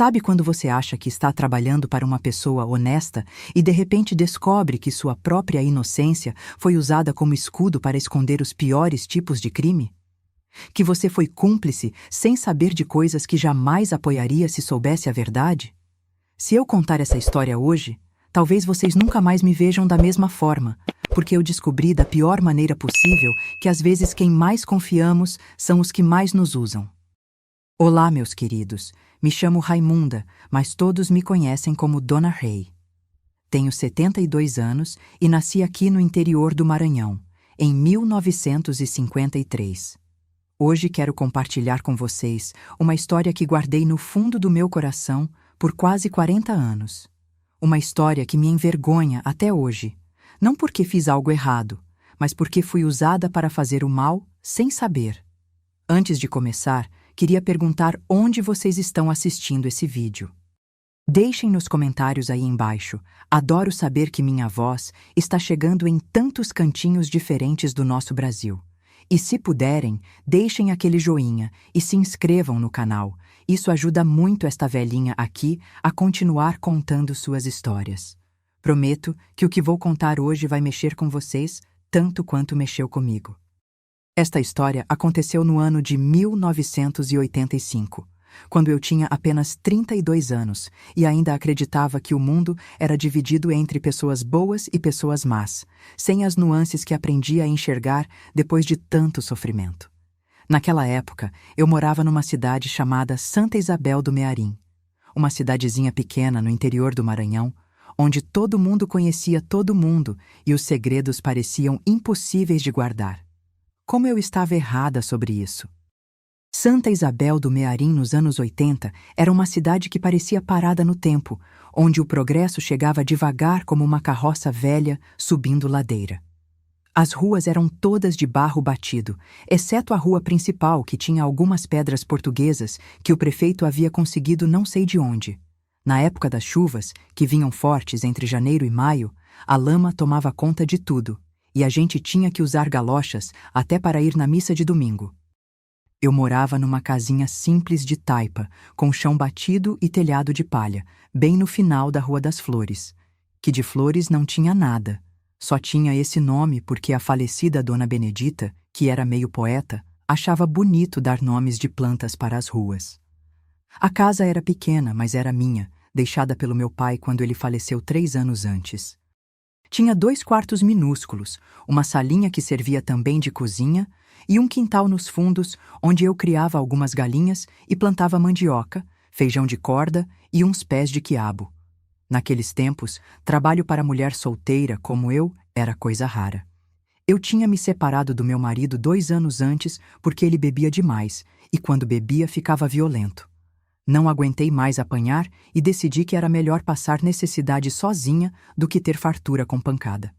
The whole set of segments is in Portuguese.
Sabe quando você acha que está trabalhando para uma pessoa honesta e de repente descobre que sua própria inocência foi usada como escudo para esconder os piores tipos de crime? Que você foi cúmplice sem saber de coisas que jamais apoiaria se soubesse a verdade? Se eu contar essa história hoje, talvez vocês nunca mais me vejam da mesma forma, porque eu descobri da pior maneira possível que às vezes quem mais confiamos são os que mais nos usam. Olá, meus queridos. Me chamo Raimunda, mas todos me conhecem como Dona Rei. Tenho 72 anos e nasci aqui no interior do Maranhão, em 1953. Hoje quero compartilhar com vocês uma história que guardei no fundo do meu coração por quase 40 anos. Uma história que me envergonha até hoje, não porque fiz algo errado, mas porque fui usada para fazer o mal sem saber. Antes de começar, queria perguntar onde vocês estão assistindo esse vídeo. Deixem nos comentários aí embaixo. Adoro saber que minha voz está chegando em tantos cantinhos diferentes do nosso Brasil. E se puderem, deixem aquele joinha e se inscrevam no canal. Isso ajuda muito esta velhinha aqui a continuar contando suas histórias. Prometo que o que vou contar hoje vai mexer com vocês tanto quanto mexeu comigo. Esta história aconteceu no ano de 1985, quando eu tinha apenas 32 anos e ainda acreditava que o mundo era dividido entre pessoas boas e pessoas más, sem as nuances que aprendi a enxergar depois de tanto sofrimento. Naquela época, eu morava numa cidade chamada Santa Isabel do Mearim, uma cidadezinha pequena no interior do Maranhão, onde todo mundo conhecia todo mundo e os segredos pareciam impossíveis de guardar. Como eu estava errada sobre isso. Santa Isabel do Mearim, nos anos 80, era uma cidade que parecia parada no tempo, onde o progresso chegava devagar como uma carroça velha subindo ladeira. As ruas eram todas de barro batido, exceto a rua principal, que tinha algumas pedras portuguesas que o prefeito havia conseguido não sei de onde. Na época das chuvas, que vinham fortes entre janeiro e maio, a lama tomava conta de tudo, e a gente tinha que usar galochas até para ir na missa de domingo. Eu morava numa casinha simples de taipa, com chão batido e telhado de palha, bem no final da Rua das Flores, que de flores não tinha nada. Só tinha esse nome porque a falecida Dona Benedita, que era meio poeta, achava bonito dar nomes de plantas para as ruas. A casa era pequena, mas era minha, deixada pelo meu pai quando ele faleceu 3 anos antes. Tinha 2 quartos minúsculos, uma salinha que servia também de cozinha e um quintal nos fundos onde eu criava algumas galinhas e plantava mandioca, feijão de corda e uns pés de quiabo. Naqueles tempos, trabalho para mulher solteira como eu era coisa rara. Eu tinha me separado do meu marido 2 anos antes porque ele bebia demais e quando bebia ficava violento. Não aguentei mais apanhar e decidi que era melhor passar necessidade sozinha do que ter fartura com pancada.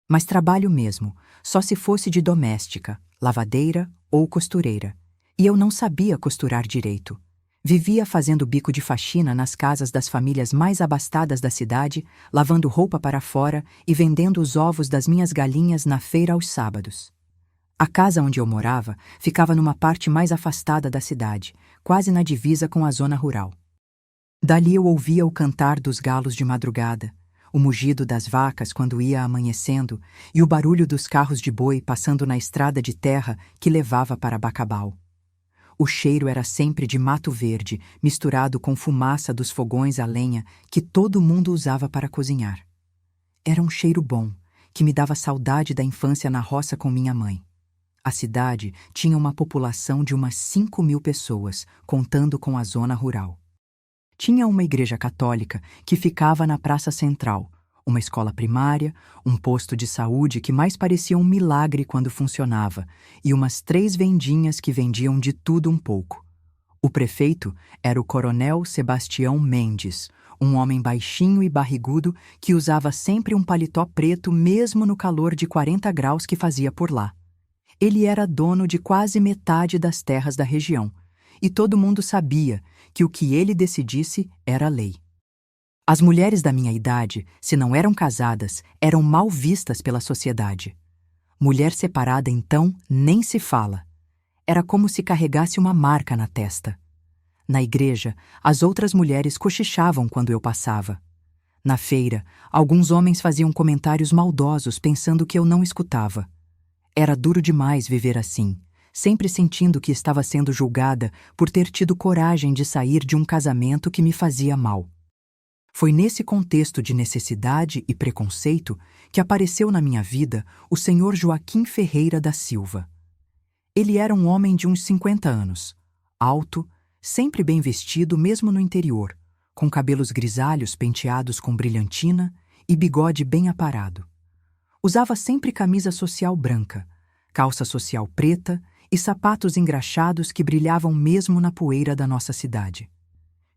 Mas trabalho mesmo, só se fosse de doméstica, lavadeira ou costureira. E eu não sabia costurar direito. Vivia fazendo bico de faxina nas casas das famílias mais abastadas da cidade, lavando roupa para fora e vendendo os ovos das minhas galinhas na feira aos sábados. A casa onde eu morava ficava numa parte mais afastada da cidade, quase na divisa com a zona rural. Dali eu ouvia o cantar dos galos de madrugada, o mugido das vacas quando ia amanhecendo e o barulho dos carros de boi passando na estrada de terra que levava para Bacabal. O cheiro era sempre de mato verde, misturado com fumaça dos fogões a lenha que todo mundo usava para cozinhar. Era um cheiro bom, que me dava saudade da infância na roça com minha mãe. A cidade tinha uma população de umas 5.000 pessoas, contando com a zona rural. Tinha uma igreja católica que ficava na Praça Central, uma escola primária, um posto de saúde que mais parecia um milagre quando funcionava, e umas 3 vendinhas que vendiam de tudo um pouco. O prefeito era o Coronel Sebastião Mendes, um homem baixinho e barrigudo que usava sempre um paletó preto mesmo no calor de 40 graus que fazia por lá. Ele era dono de quase metade das terras da região, e todo mundo sabia que o que ele decidisse era lei. As mulheres da minha idade, se não eram casadas, eram mal vistas pela sociedade. Mulher separada, então, nem se fala. Era como se carregasse uma marca na testa. Na igreja, as outras mulheres cochichavam quando eu passava. Na feira, alguns homens faziam comentários maldosos pensando que eu não escutava. Era duro demais viver assim, sempre sentindo que estava sendo julgada por ter tido coragem de sair de um casamento que me fazia mal. Foi nesse contexto de necessidade e preconceito que apareceu na minha vida o Sr. Joaquim Ferreira da Silva. Ele era um homem de uns 50 anos, alto, sempre bem vestido mesmo no interior, com cabelos grisalhos penteados com brilhantina e bigode bem aparado. Usava sempre camisa social branca, calça social preta e sapatos engraxados que brilhavam mesmo na poeira da nossa cidade.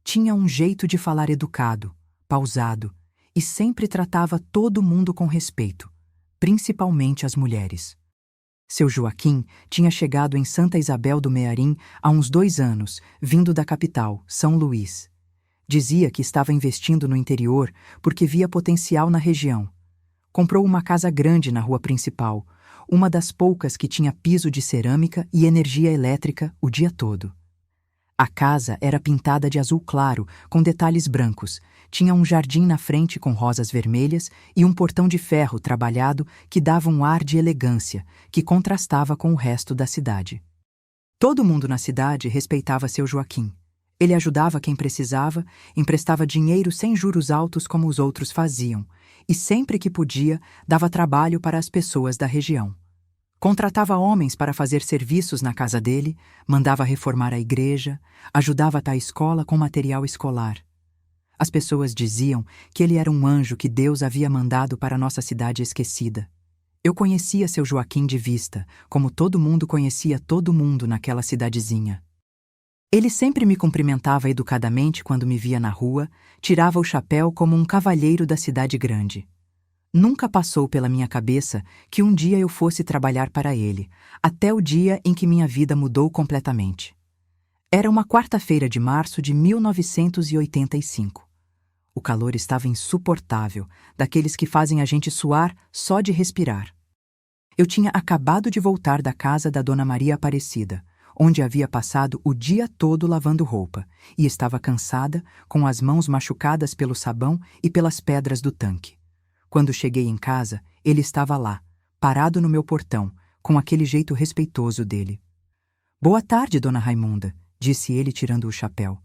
Tinha um jeito de falar educado, pausado, e sempre tratava todo mundo com respeito, principalmente as mulheres. Seu Joaquim tinha chegado em Santa Isabel do Mearim há uns 2 anos, vindo da capital, São Luís. Dizia que estava investindo no interior porque via potencial na região. Comprou uma casa grande na rua principal, uma das poucas que tinha piso de cerâmica e energia elétrica o dia todo. A casa era pintada de azul claro, com detalhes brancos. Tinha um jardim na frente com rosas vermelhas e um portão de ferro trabalhado que dava um ar de elegância, que contrastava com o resto da cidade. Todo mundo na cidade respeitava seu Joaquim. Ele ajudava quem precisava, emprestava dinheiro sem juros altos como os outros faziam, e sempre que podia, dava trabalho para as pessoas da região. Contratava homens para fazer serviços na casa dele, mandava reformar a igreja, ajudava a escola com material escolar. As pessoas diziam que ele era um anjo que Deus havia mandado para nossa cidade esquecida. Eu conhecia seu Joaquim de vista, como todo mundo conhecia todo mundo naquela cidadezinha. Ele sempre me cumprimentava educadamente quando me via na rua, tirava o chapéu como um cavalheiro da cidade grande. Nunca passou pela minha cabeça que um dia eu fosse trabalhar para ele, até o dia em que minha vida mudou completamente. Era uma quarta-feira de março de 1985. O calor estava insuportável, daqueles que fazem a gente suar só de respirar. Eu tinha acabado de voltar da casa da Dona Maria Aparecida, onde havia passado o dia todo lavando roupa, e estava cansada, com as mãos machucadas pelo sabão e pelas pedras do tanque. Quando cheguei em casa, ele estava lá, parado no meu portão, com aquele jeito respeitoso dele. "Boa tarde, Dona Raimunda", disse ele tirando o chapéu.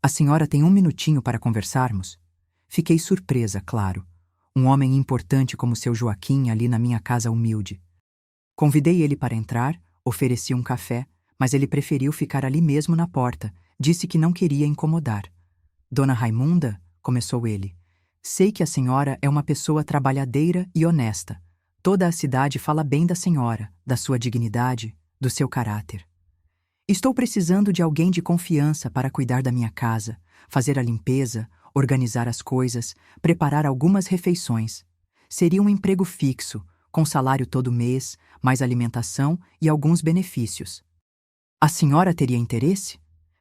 "A senhora tem um minutinho para conversarmos?" Fiquei surpresa, claro. Um homem importante como seu Joaquim ali na minha casa humilde. Convidei ele para entrar, ofereci um café, mas ele preferiu ficar ali mesmo na porta, disse que não queria incomodar. "Dona Raimunda", começou ele, "sei que a senhora é uma pessoa trabalhadeira e honesta. Toda a cidade fala bem da senhora, da sua dignidade, do seu caráter. Estou precisando de alguém de confiança para cuidar da minha casa, fazer a limpeza, organizar as coisas, preparar algumas refeições. Seria um emprego fixo, com salário todo mês, mais alimentação e alguns benefícios. A senhora teria interesse?"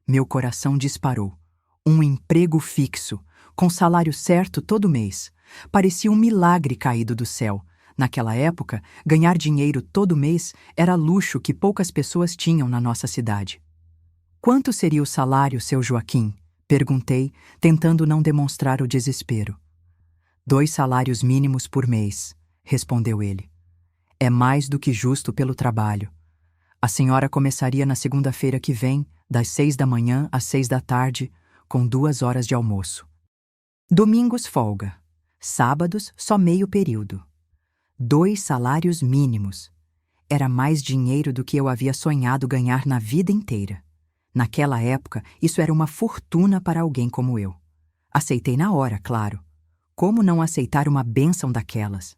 Meu coração disparou. Um emprego fixo, com salário certo todo mês. Parecia um milagre caído do céu. Naquela época, ganhar dinheiro todo mês era luxo que poucas pessoas tinham na nossa cidade. "Quanto seria o salário, seu Joaquim?" Perguntei, tentando não demonstrar o desespero. "2 salários mínimos por mês", respondeu ele. "É mais do que justo pelo trabalho. A senhora começaria na segunda-feira que vem, das 6 da manhã às 6 da tarde, com 2 horas de almoço. Domingos folga. Sábados só meio período. 2 salários mínimos. Era mais dinheiro do que eu havia sonhado ganhar na vida inteira. Naquela época, isso era uma fortuna para alguém como eu. Aceitei na hora, claro. Como não aceitar uma bênção daquelas?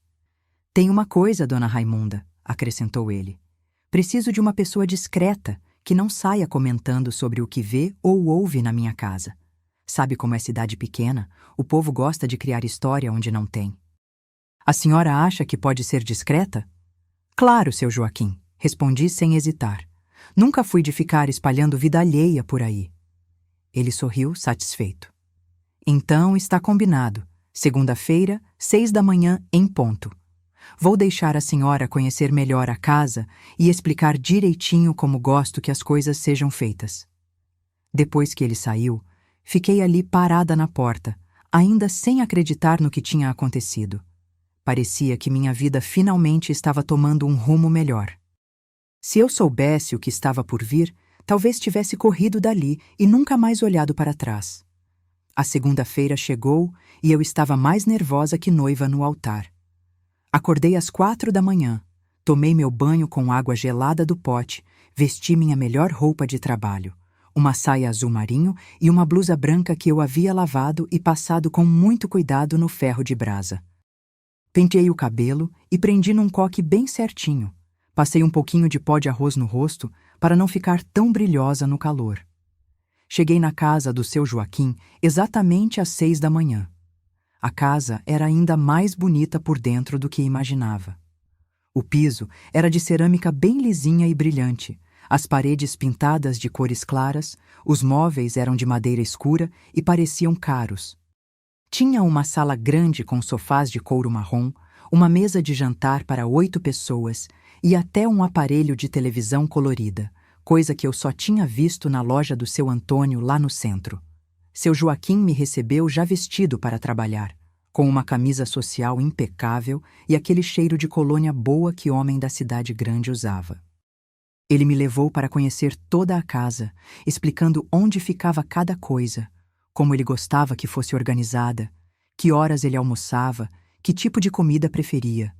"Tem uma coisa, Dona Raimunda", acrescentou ele. "Preciso de uma pessoa discreta, que não saia comentando sobre o que vê ou ouve na minha casa. Sabe como é cidade pequena? O povo gosta de criar história onde não tem." "A senhora acha que pode ser discreta?" "Claro, seu Joaquim", respondi sem hesitar. "Nunca fui de ficar espalhando vida alheia por aí." Ele sorriu, satisfeito. "Então está combinado. Segunda-feira, 6 da manhã, em ponto. Vou deixar a senhora conhecer melhor a casa e explicar direitinho como gosto que as coisas sejam feitas." Depois que ele saiu, fiquei ali parada na porta, ainda sem acreditar no que tinha acontecido. Parecia que minha vida finalmente estava tomando um rumo melhor. Se eu soubesse o que estava por vir, talvez tivesse corrido dali e nunca mais olhado para trás. A segunda-feira chegou e eu estava mais nervosa que noiva no altar. Acordei às 4 da manhã, tomei meu banho com água gelada do pote, vesti minha melhor roupa de trabalho, uma saia azul marinho e uma blusa branca que eu havia lavado e passado com muito cuidado no ferro de brasa. Penteei o cabelo e prendi num coque bem certinho. Passei um pouquinho de pó de arroz no rosto para não ficar tão brilhosa no calor. Cheguei na casa do seu Joaquim exatamente às 6 da manhã. A casa era ainda mais bonita por dentro do que imaginava. O piso era de cerâmica bem lisinha e brilhante, as paredes pintadas de cores claras, os móveis eram de madeira escura e pareciam caros. Tinha uma sala grande com sofás de couro marrom, uma mesa de jantar para 8 pessoas e até um aparelho de televisão colorida, coisa que eu só tinha visto na loja do seu Antônio lá no centro. Seu Joaquim me recebeu já vestido para trabalhar, com uma camisa social impecável e aquele cheiro de colônia boa que homem da cidade grande usava. Ele me levou para conhecer toda a casa, explicando onde ficava cada coisa, como ele gostava que fosse organizada, que horas ele almoçava, que tipo de comida preferia.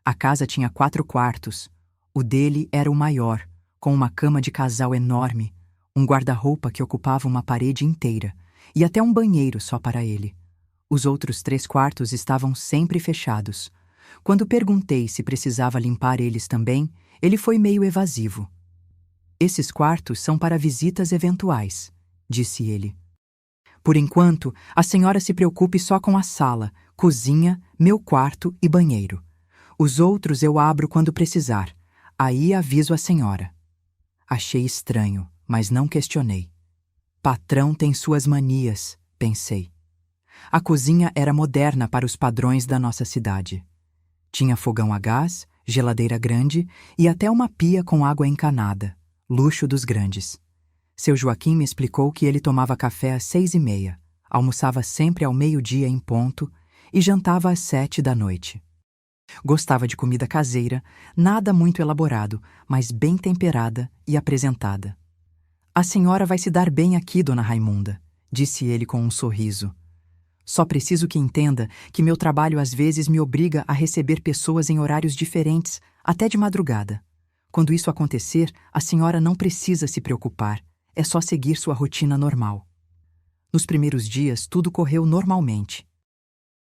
A casa tinha 4 quartos. O dele era o maior, com uma cama de casal enorme, um guarda-roupa que ocupava uma parede inteira e até um banheiro só para ele. Os outros 3 quartos estavam sempre fechados. Quando perguntei se precisava limpar eles também, ele foi meio evasivo. Esses quartos são para visitas eventuais, disse ele. Por enquanto, a senhora se preocupe só com a sala, cozinha, meu quarto e banheiro. Os outros eu abro quando precisar. Aí aviso a senhora. Achei estranho, mas não questionei. Patrão tem suas manias, pensei. A cozinha era moderna para os padrões da nossa cidade. Tinha fogão a gás, geladeira grande e até uma pia com água encanada, luxo dos grandes. Seu Joaquim me explicou que ele tomava café às 6h30, almoçava sempre ao meio-dia em ponto e jantava às 7 da noite. Gostava de comida caseira, nada muito elaborado, mas bem temperada e apresentada. A senhora vai se dar bem aqui, dona Raimunda, disse ele com um sorriso. Só preciso que entenda que meu trabalho às vezes me obriga a receber pessoas em horários diferentes, até de madrugada. Quando isso acontecer, a senhora não precisa se preocupar, é só seguir sua rotina normal. Nos primeiros dias, tudo correu normalmente.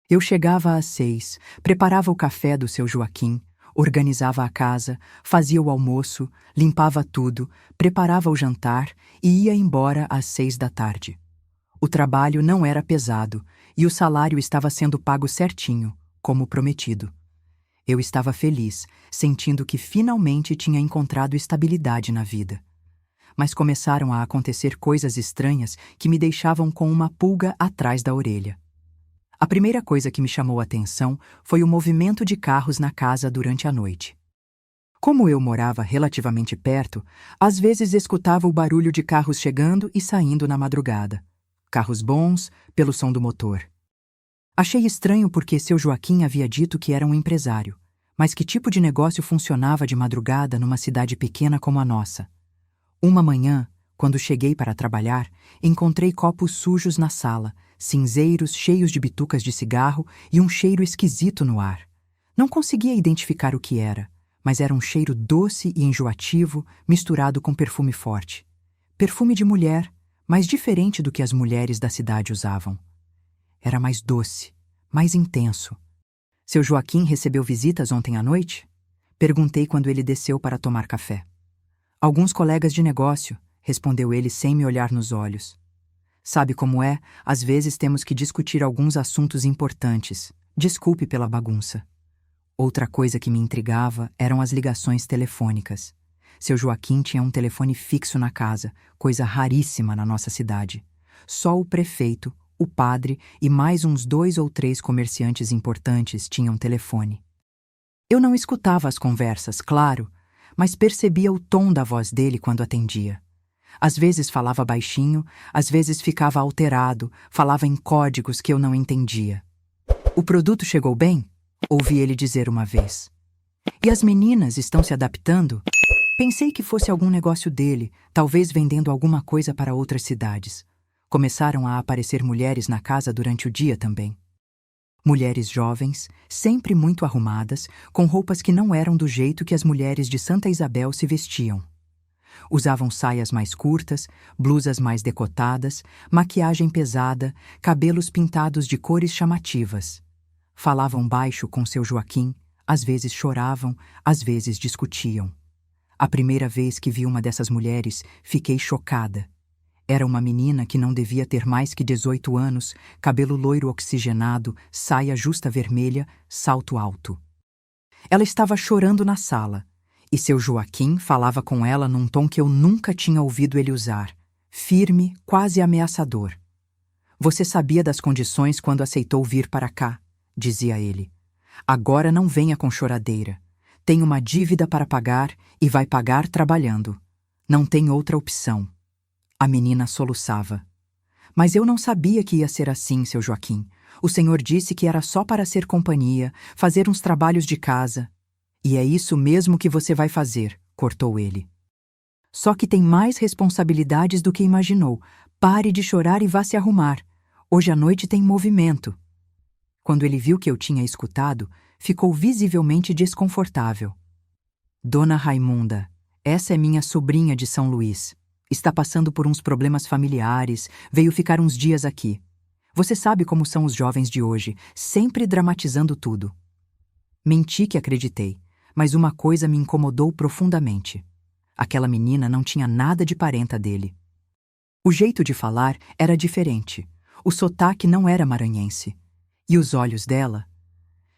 Eu chegava às 6, preparava o café do seu Joaquim, organizava a casa, fazia o almoço, limpava tudo, preparava o jantar e ia embora às 6 da tarde. O trabalho não era pesado e o salário estava sendo pago certinho, como prometido. Eu estava feliz, sentindo que finalmente tinha encontrado estabilidade na vida. Mas começaram a acontecer coisas estranhas que me deixavam com uma pulga atrás da orelha. A primeira coisa que me chamou a atenção foi o movimento de carros na casa durante a noite. Como eu morava relativamente perto, às vezes escutava o barulho de carros chegando e saindo na madrugada. Carros bons, pelo som do motor. Achei estranho porque seu Joaquim havia dito que era um empresário, mas que tipo de negócio funcionava de madrugada numa cidade pequena como a nossa? Uma manhã, quando cheguei para trabalhar, encontrei copos sujos na sala, cinzeiros cheios de bitucas de cigarro e um cheiro esquisito no ar. Não conseguia identificar o que era, mas era um cheiro doce e enjoativo misturado com perfume forte. Perfume de mulher, mas diferente do que as mulheres da cidade usavam. Era mais doce, mais intenso. Seu Joaquim recebeu visitas ontem à noite? Perguntei quando ele desceu para tomar café. Alguns colegas de negócio, respondeu ele sem me olhar nos olhos. Sabe como é? Às vezes temos que discutir alguns assuntos importantes. Desculpe pela bagunça. Outra coisa que me intrigava eram as ligações telefônicas. Seu Joaquim tinha um telefone fixo na casa, coisa raríssima na nossa cidade. Só o prefeito, o padre e mais uns 2 ou 3 comerciantes importantes tinham telefone. Eu não escutava as conversas, claro, mas percebia o tom da voz dele quando atendia. Às vezes falava baixinho, às vezes ficava alterado, falava em códigos que eu não entendia. "O produto chegou bem?" ouvi ele dizer uma vez. "E as meninas estão se adaptando?" Pensei que fosse algum negócio dele, talvez vendendo alguma coisa para outras cidades. Começaram a aparecer mulheres na casa durante o dia também. Mulheres jovens, sempre muito arrumadas, com roupas que não eram do jeito que as mulheres de Santa Isabel se vestiam. Usavam saias mais curtas, blusas mais decotadas, maquiagem pesada, cabelos pintados de cores chamativas. Falavam baixo com seu Joaquim, às vezes choravam, às vezes discutiam. A primeira vez que vi uma dessas mulheres, fiquei chocada. Era uma menina que não devia ter mais que 18 anos, cabelo loiro oxigenado, saia justa vermelha, salto alto. Ela estava chorando na sala, e seu Joaquim falava com ela num tom que eu nunca tinha ouvido ele usar, firme, quase ameaçador. "Você sabia das condições quando aceitou vir para cá", dizia ele. "Agora não venha com choradeira. Tem uma dívida para pagar e vai pagar trabalhando. Não tem outra opção." A menina soluçava. "Mas eu não sabia que ia ser assim, seu Joaquim. O senhor disse que era só para ser companhia, fazer uns trabalhos de casa." "E é isso mesmo que você vai fazer", cortou ele. "Só que tem mais responsabilidades do que imaginou. Pare de chorar e vá se arrumar. Hoje à noite tem movimento." Quando ele viu que eu tinha escutado, ficou visivelmente desconfortável. "Dona Raimunda, essa é minha sobrinha de São Luís. Está passando por uns problemas familiares, veio ficar uns dias aqui. Você sabe como são os jovens de hoje, sempre dramatizando tudo." Menti que acreditei, mas uma coisa me incomodou profundamente. Aquela menina não tinha nada de parenta dele. O jeito de falar era diferente. O sotaque não era maranhense. E os olhos dela?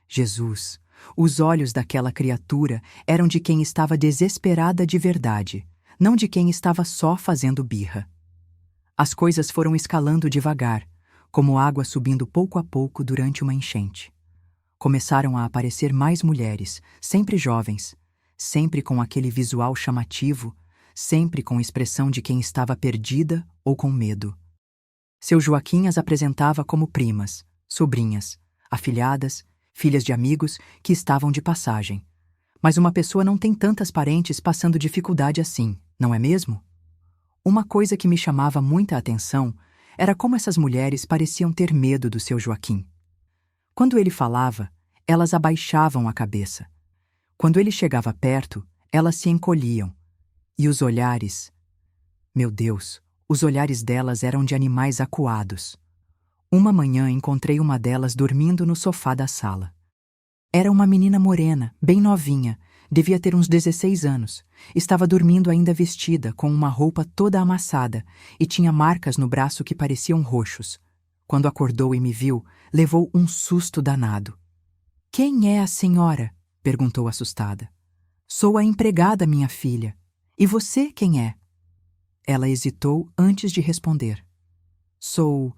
Jesus, os olhos daquela criatura eram de quem estava desesperada de verdade, não de quem estava só fazendo birra. As coisas foram escalando devagar, como água subindo pouco a pouco durante uma enchente. Começaram a aparecer mais mulheres, sempre jovens, sempre com aquele visual chamativo, sempre com expressão de quem estava perdida ou com medo. Seu Joaquim as apresentava como primas, sobrinhas, afilhadas, filhas de amigos que estavam de passagem. Mas uma pessoa não tem tantas parentes passando dificuldade assim, não é mesmo? Uma coisa que me chamava muita atenção era como essas mulheres pareciam ter medo do seu Joaquim. Quando ele falava, elas abaixavam a cabeça. Quando ele chegava perto, elas se encolhiam. E os olhares... Meu Deus, os olhares delas eram de animais acuados. Uma manhã encontrei uma delas dormindo no sofá da sala. Era uma menina morena, bem novinha, devia ter uns 16 anos. Estava dormindo ainda vestida, com uma roupa toda amassada, e tinha marcas no braço que pareciam roxos. Quando acordou e me viu, levou um susto danado. "Quem é a senhora?" perguntou assustada. "Sou a empregada, minha filha. E você quem é?" Ela hesitou antes de responder. Sou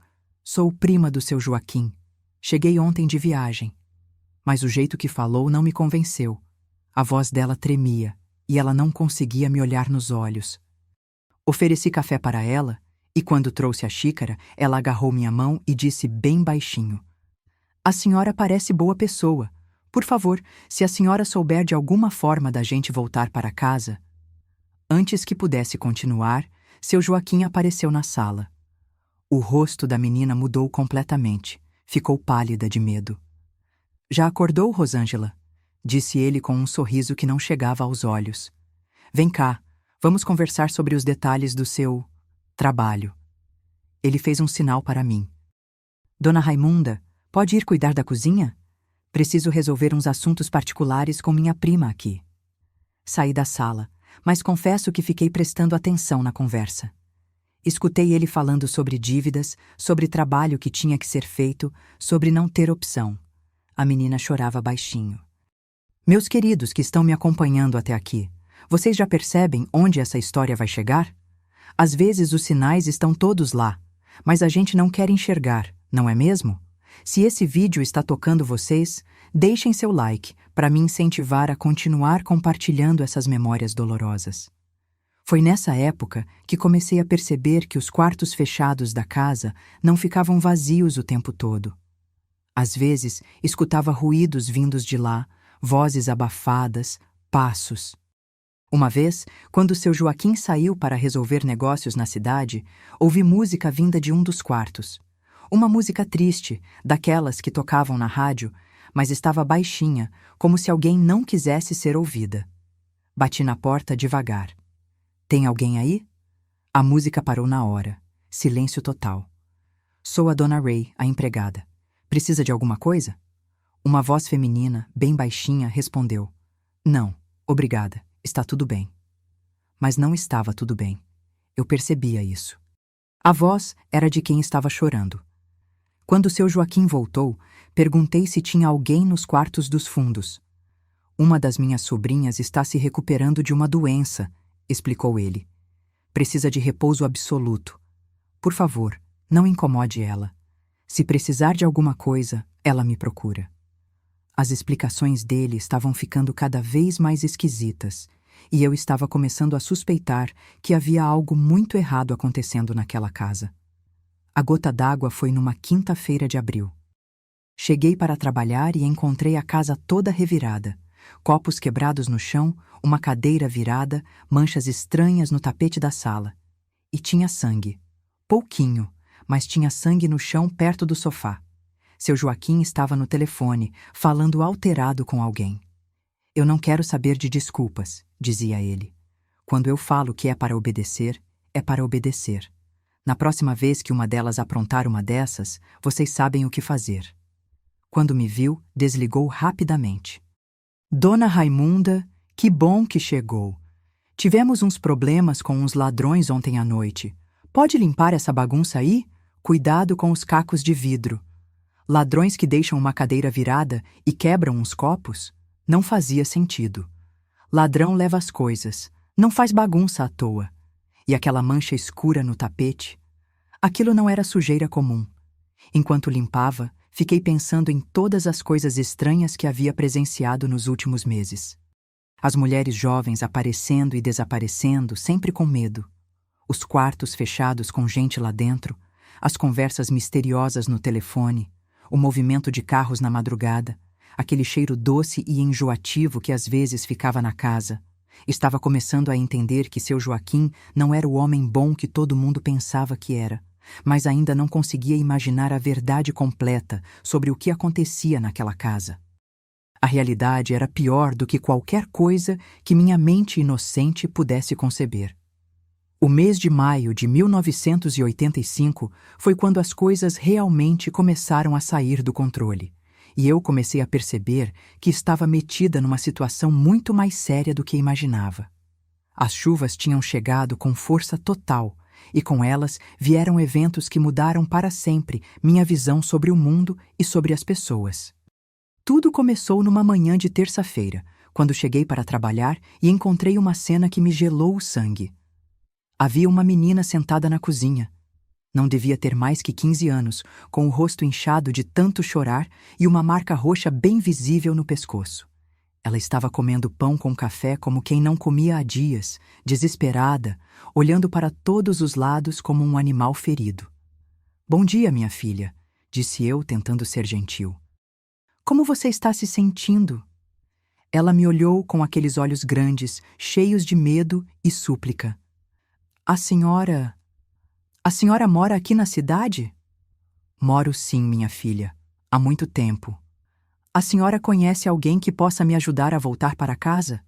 prima do seu Joaquim. Cheguei ontem de viagem." Mas o jeito que falou não me convenceu. A voz dela tremia, e ela não conseguia me olhar nos olhos. Ofereci café para ela, e quando trouxe a xícara, ela agarrou minha mão e disse bem baixinho: "A senhora parece boa pessoa. Por favor, se a senhora souber de alguma forma da gente voltar para casa..." Antes que pudesse continuar, seu Joaquim apareceu na sala. O rosto da menina mudou completamente. Ficou pálida de medo. "Já acordou, Rosângela?" disse ele com um sorriso que não chegava aos olhos. "Vem cá, vamos conversar sobre os detalhes do seu... trabalho." Ele fez um sinal para mim. "Dona Raimunda, pode ir cuidar da cozinha? Preciso resolver uns assuntos particulares com minha prima aqui." Saí da sala, mas confesso que fiquei prestando atenção na conversa. Escutei ele falando sobre dívidas, sobre trabalho que tinha que ser feito, sobre não ter opção. A menina chorava baixinho. "Meus queridos que estão me acompanhando até aqui, vocês já percebem onde essa história vai chegar? Às vezes os sinais estão todos lá, mas a gente não quer enxergar, não é mesmo? Se esse vídeo está tocando vocês, deixem seu like para me incentivar a continuar compartilhando essas memórias dolorosas." Foi nessa época que comecei a perceber que os quartos fechados da casa não ficavam vazios o tempo todo. Às vezes, escutava ruídos vindos de lá, vozes abafadas, passos. Uma vez, quando seu Joaquim saiu para resolver negócios na cidade, ouvi música vinda de um dos quartos. Uma música triste, daquelas que tocavam na rádio, mas estava baixinha, como se alguém não quisesse ser ouvida. Bati na porta devagar. Tem alguém aí? A música parou na hora. Silêncio total. Sou a Dona Ray, a empregada. Precisa de alguma coisa? Uma voz feminina, bem baixinha, respondeu. Não, obrigada, está tudo bem. Mas não estava tudo bem. Eu percebia isso. A voz era de quem estava chorando. Quando seu Joaquim voltou, perguntei se tinha alguém nos quartos dos fundos. Uma das minhas sobrinhas está se recuperando de uma doença, explicou ele. Precisa de repouso absoluto. Por favor, não incomode ela. Se precisar de alguma coisa, ela me procura. As explicações dele estavam ficando cada vez mais esquisitas, e eu estava começando a suspeitar que havia algo muito errado acontecendo naquela casa. A gota d'água foi numa quinta-feira de abril. Cheguei para trabalhar e encontrei a casa toda revirada. Copos quebrados no chão, uma cadeira virada, manchas estranhas no tapete da sala. E tinha sangue. Pouquinho, mas tinha sangue no chão perto do sofá. Seu Joaquim estava no telefone, falando alterado com alguém. Eu não quero saber de desculpas, dizia ele. Quando eu falo que é para obedecer, é para obedecer. Na próxima vez que uma delas aprontar uma dessas, vocês sabem o que fazer. Quando me viu, desligou rapidamente. Dona Raimunda, que bom que chegou. Tivemos uns problemas com uns ladrões ontem à noite. Pode limpar essa bagunça aí? Cuidado com os cacos de vidro. Ladrões que deixam uma cadeira virada e quebram uns copos? Não fazia sentido. Ladrão leva as coisas, não faz bagunça à toa. E aquela mancha escura no tapete? Aquilo não era sujeira comum. Enquanto limpava, fiquei pensando em todas as coisas estranhas que havia presenciado nos últimos meses. As mulheres jovens aparecendo e desaparecendo, sempre com medo. Os quartos fechados com gente lá dentro, as conversas misteriosas no telefone, o movimento de carros na madrugada, aquele cheiro doce e enjoativo que às vezes ficava na casa. Estava começando a entender que seu Joaquim não era o homem bom que todo mundo pensava que era, mas ainda não conseguia imaginar a verdade completa sobre o que acontecia naquela casa. A realidade era pior do que qualquer coisa que minha mente inocente pudesse conceber. O mês de maio de 1985 foi quando as coisas realmente começaram a sair do controle, e eu comecei a perceber que estava metida numa situação muito mais séria do que imaginava. As chuvas tinham chegado com força total, e com elas vieram eventos que mudaram para sempre minha visão sobre o mundo e sobre as pessoas. Tudo começou numa manhã de terça-feira, quando cheguei para trabalhar e encontrei uma cena que me gelou o sangue. Havia uma menina sentada na cozinha. Não devia ter mais que 15 anos, com o rosto inchado de tanto chorar e uma marca roxa bem visível no pescoço. Ela estava comendo pão com café como quem não comia há dias, desesperada, olhando para todos os lados como um animal ferido. "Bom dia, minha filha", disse eu, tentando ser gentil. "Como você está se sentindo?" Ela me olhou com aqueles olhos grandes, cheios de medo e súplica. A senhora mora aqui na cidade?" "Moro sim, minha filha. Há muito tempo." "A senhora conhece alguém que possa me ajudar a voltar para casa?"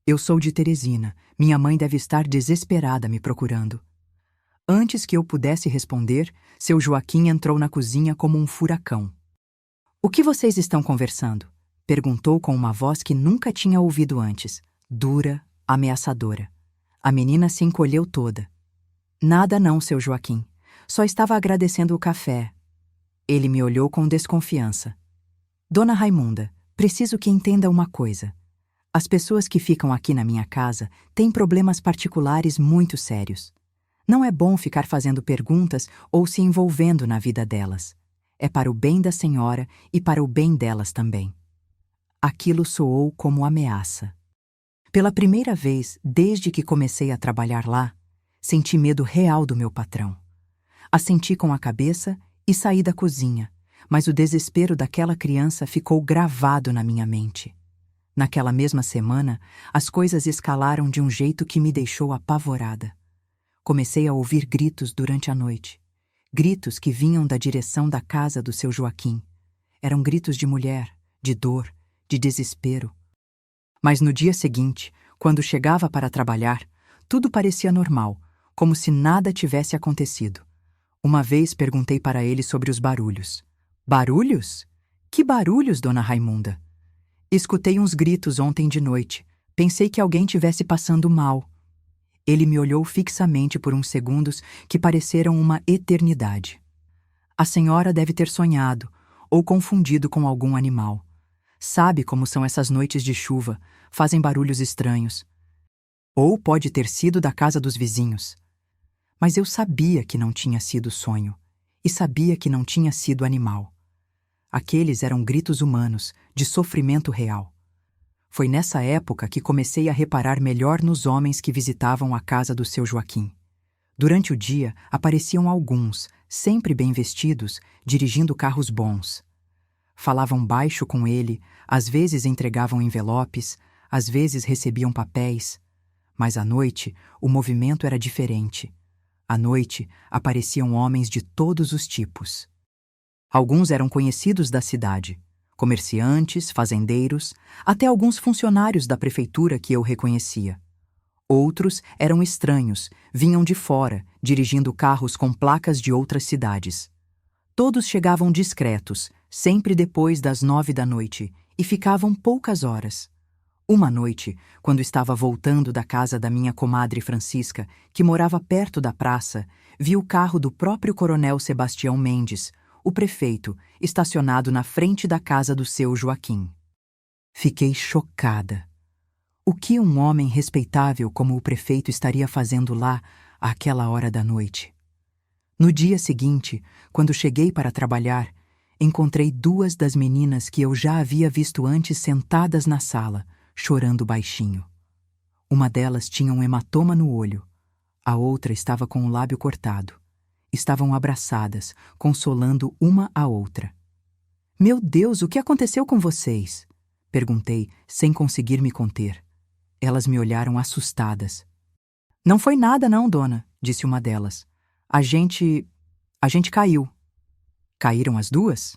"Eu sou de Teresina. Minha mãe deve estar desesperada me procurando." Antes que eu pudesse responder, seu Joaquim entrou na cozinha como um furacão. "O que vocês estão conversando?" perguntou com uma voz que nunca tinha ouvido antes, dura, ameaçadora. A menina se encolheu toda. "Nada não, seu Joaquim. Só estava agradecendo o café." Ele me olhou com desconfiança. "Dona Raimunda, preciso que entenda uma coisa. As pessoas que ficam aqui na minha casa têm problemas particulares muito sérios. Não é bom ficar fazendo perguntas ou se envolvendo na vida delas. É para o bem da senhora e para o bem delas também." Aquilo soou como ameaça. Pela primeira vez desde que comecei a trabalhar lá, senti medo real do meu patrão. Assenti com a cabeça e saí da cozinha, mas o desespero daquela criança ficou gravado na minha mente. Naquela mesma semana, as coisas escalaram de um jeito que me deixou apavorada. Comecei a ouvir gritos durante a noite. Gritos que vinham da direção da casa do seu Joaquim. Eram gritos de mulher, de dor, de desespero. Mas no dia seguinte, quando chegava para trabalhar, tudo parecia normal, como se nada tivesse acontecido. Uma vez perguntei para ele sobre os barulhos. Barulhos? Que barulhos, dona Raimunda? Escutei uns gritos ontem de noite. Pensei que alguém tivesse passando mal. Ele me olhou fixamente por uns segundos que pareceram uma eternidade. A senhora deve ter sonhado ou confundido com algum animal. Sabe como são essas noites de chuva, fazem barulhos estranhos. Ou pode ter sido da casa dos vizinhos. Mas eu sabia que não tinha sido sonho, e sabia que não tinha sido animal. Aqueles eram gritos humanos, de sofrimento real. Foi nessa época que comecei a reparar melhor nos homens que visitavam a casa do seu Joaquim. Durante o dia, apareciam alguns, sempre bem vestidos, dirigindo carros bons. Falavam baixo com ele, às vezes entregavam envelopes, às vezes recebiam papéis. Mas à noite, o movimento era diferente. À noite, apareciam homens de todos os tipos. Alguns eram conhecidos da cidade, comerciantes, fazendeiros, até alguns funcionários da prefeitura que eu reconhecia. Outros eram estranhos, vinham de fora, dirigindo carros com placas de outras cidades. Todos chegavam discretos, sempre depois das 9 da noite, e ficavam poucas horas. Uma noite, quando estava voltando da casa da minha comadre Francisca, que morava perto da praça, vi o carro do próprio coronel Sebastião Mendes, o prefeito, estacionado na frente da casa do seu Joaquim. Fiquei chocada. O que um homem respeitável como o prefeito estaria fazendo lá àquela hora da noite? No dia seguinte, quando cheguei para trabalhar, encontrei duas das meninas que eu já havia visto antes sentadas na sala, chorando baixinho. Uma delas tinha um hematoma no olho, a outra estava com o lábio cortado. Estavam abraçadas, consolando uma a outra. "Meu Deus, o que aconteceu com vocês?" perguntei, sem conseguir me conter. Elas me olharam assustadas. "Não foi nada não, dona", disse uma delas. A gente caiu." "Caíram as duas?"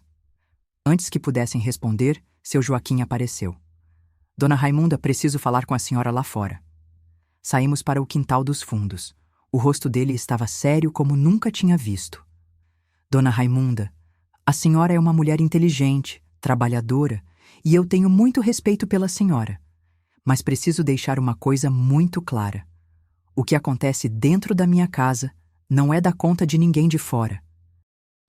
Antes que pudessem responder, seu Joaquim apareceu. "Dona Raimunda, preciso falar com a senhora lá fora." Saímos para o quintal dos fundos. O rosto dele estava sério como nunca tinha visto. "Dona Raimunda, a senhora é uma mulher inteligente, trabalhadora, e eu tenho muito respeito pela senhora. Mas preciso deixar uma coisa muito clara. O que acontece dentro da minha casa não é da conta de ninguém de fora.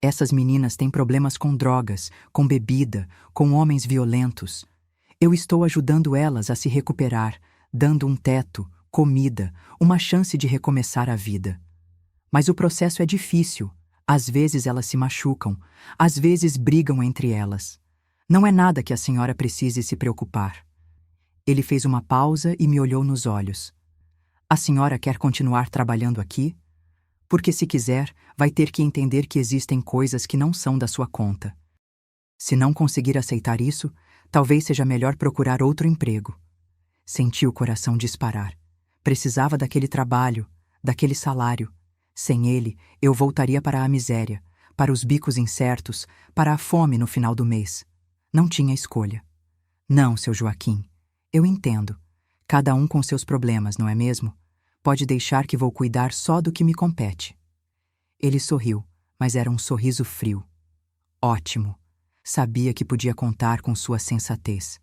Essas meninas têm problemas com drogas, com bebida, com homens violentos. Eu estou ajudando elas a se recuperar, dando um teto, comida, uma chance de recomeçar a vida. Mas o processo é difícil. Às vezes elas se machucam, às vezes brigam entre elas. Não é nada que a senhora precise se preocupar." Ele fez uma pausa e me olhou nos olhos. "A senhora quer continuar trabalhando aqui? Porque se quiser, vai ter que entender que existem coisas que não são da sua conta. Se não conseguir aceitar isso, talvez seja melhor procurar outro emprego." Senti o coração disparar. Precisava daquele trabalho, daquele salário. Sem ele, eu voltaria para a miséria, para os bicos incertos, para a fome no final do mês. Não tinha escolha. "Não, seu Joaquim, eu entendo. Cada um com seus problemas, não é mesmo? Pode deixar que vou cuidar só do que me compete." Ele sorriu, mas era um sorriso frio. Ótimo. Sabia que podia contar com sua sensatez.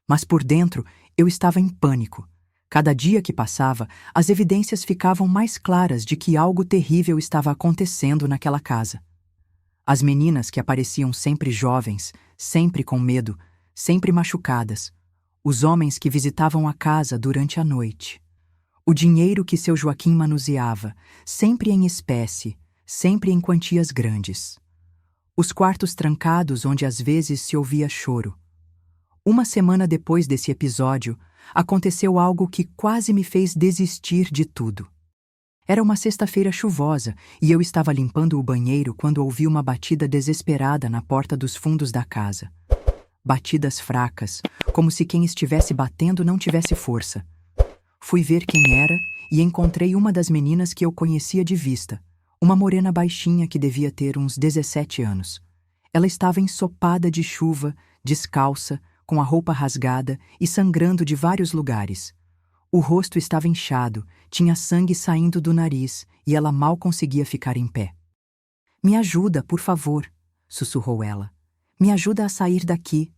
Mas por dentro, eu estava em pânico. Cada dia que passava, as evidências ficavam mais claras de que algo terrível estava acontecendo naquela casa. As meninas que apareciam sempre jovens, sempre com medo, sempre machucadas. Os homens que visitavam a casa durante a noite. O dinheiro que seu Joaquim manuseava, sempre em espécie, sempre em quantias grandes. Os quartos trancados onde às vezes se ouvia choro. Uma semana depois desse episódio, aconteceu algo que quase me fez desistir de tudo. Era uma sexta-feira chuvosa e eu estava limpando o banheiro quando ouvi uma batida desesperada na porta dos fundos da casa. Batidas fracas, como se quem estivesse batendo não tivesse força. Fui ver quem era e encontrei uma das meninas que eu conhecia de vista, uma morena baixinha que devia ter uns 17 anos. Ela estava ensopada de chuva, descalça, com a roupa rasgada e sangrando de vários lugares. O rosto estava inchado, tinha sangue saindo do nariz e ela mal conseguia ficar em pé. "Me ajuda, por favor", sussurrou ela. "Me ajuda a sair daqui."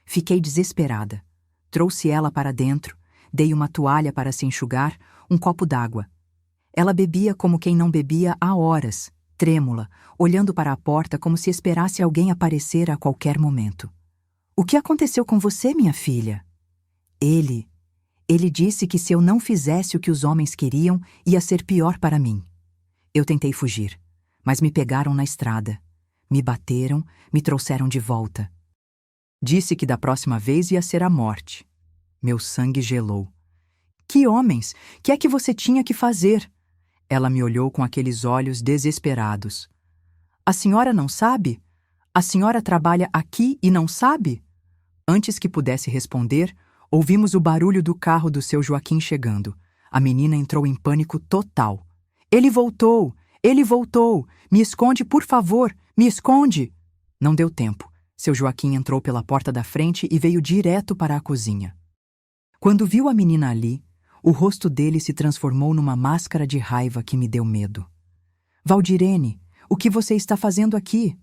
Fiquei desesperada. Trouxe ela para dentro, dei uma toalha para se enxugar, um copo d'água. Ela bebia como quem não bebia há horas, trêmula, olhando para a porta como se esperasse alguém aparecer a qualquer momento. "O que aconteceu com você, minha filha?" Ele disse que se eu não fizesse o que os homens queriam, ia ser pior para mim. Eu tentei fugir, mas me pegaram na estrada. Me bateram, me trouxeram de volta. Disse que da próxima vez ia ser a morte. Meu sangue gelou. "Que homens? Que é que você tinha que fazer?" Ela me olhou com aqueles olhos desesperados. "A senhora não sabe? A senhora trabalha aqui e não sabe?" Antes que pudesse responder, ouvimos o barulho do carro do seu Joaquim chegando. A menina entrou em pânico total. "Ele voltou! Ele voltou! Me esconde, por favor! Me esconde!" Não deu tempo. Seu Joaquim entrou pela porta da frente e veio direto para a cozinha. Quando viu a menina ali, o rosto dele se transformou numa máscara de raiva que me deu medo. "Valdirene, o que você está fazendo aqui?"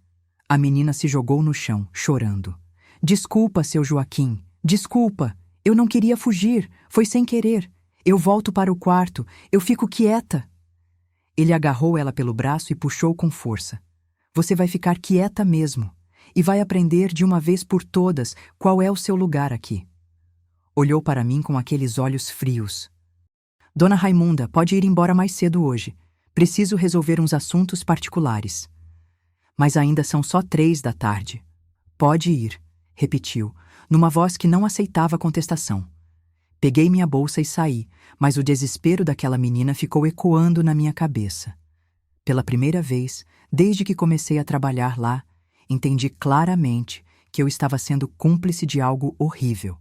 A menina se jogou no chão, chorando. "Desculpa, seu Joaquim, desculpa. Eu não queria fugir, foi sem querer. Eu volto para o quarto, eu fico quieta." Ele agarrou ela pelo braço e puxou com força. "Você vai ficar quieta mesmo, e vai aprender de uma vez por todas qual é o seu lugar aqui." Olhou para mim com aqueles olhos frios. "Dona Raimunda, pode ir embora mais cedo hoje. Preciso resolver uns assuntos particulares." "Mas ainda são só 3 da tarde." "Pode ir", repetiu, numa voz que não aceitava contestação. Peguei minha bolsa e saí, mas o desespero daquela menina ficou ecoando na minha cabeça. Pela primeira vez, desde que comecei a trabalhar lá, entendi claramente que eu estava sendo cúmplice de algo horrível.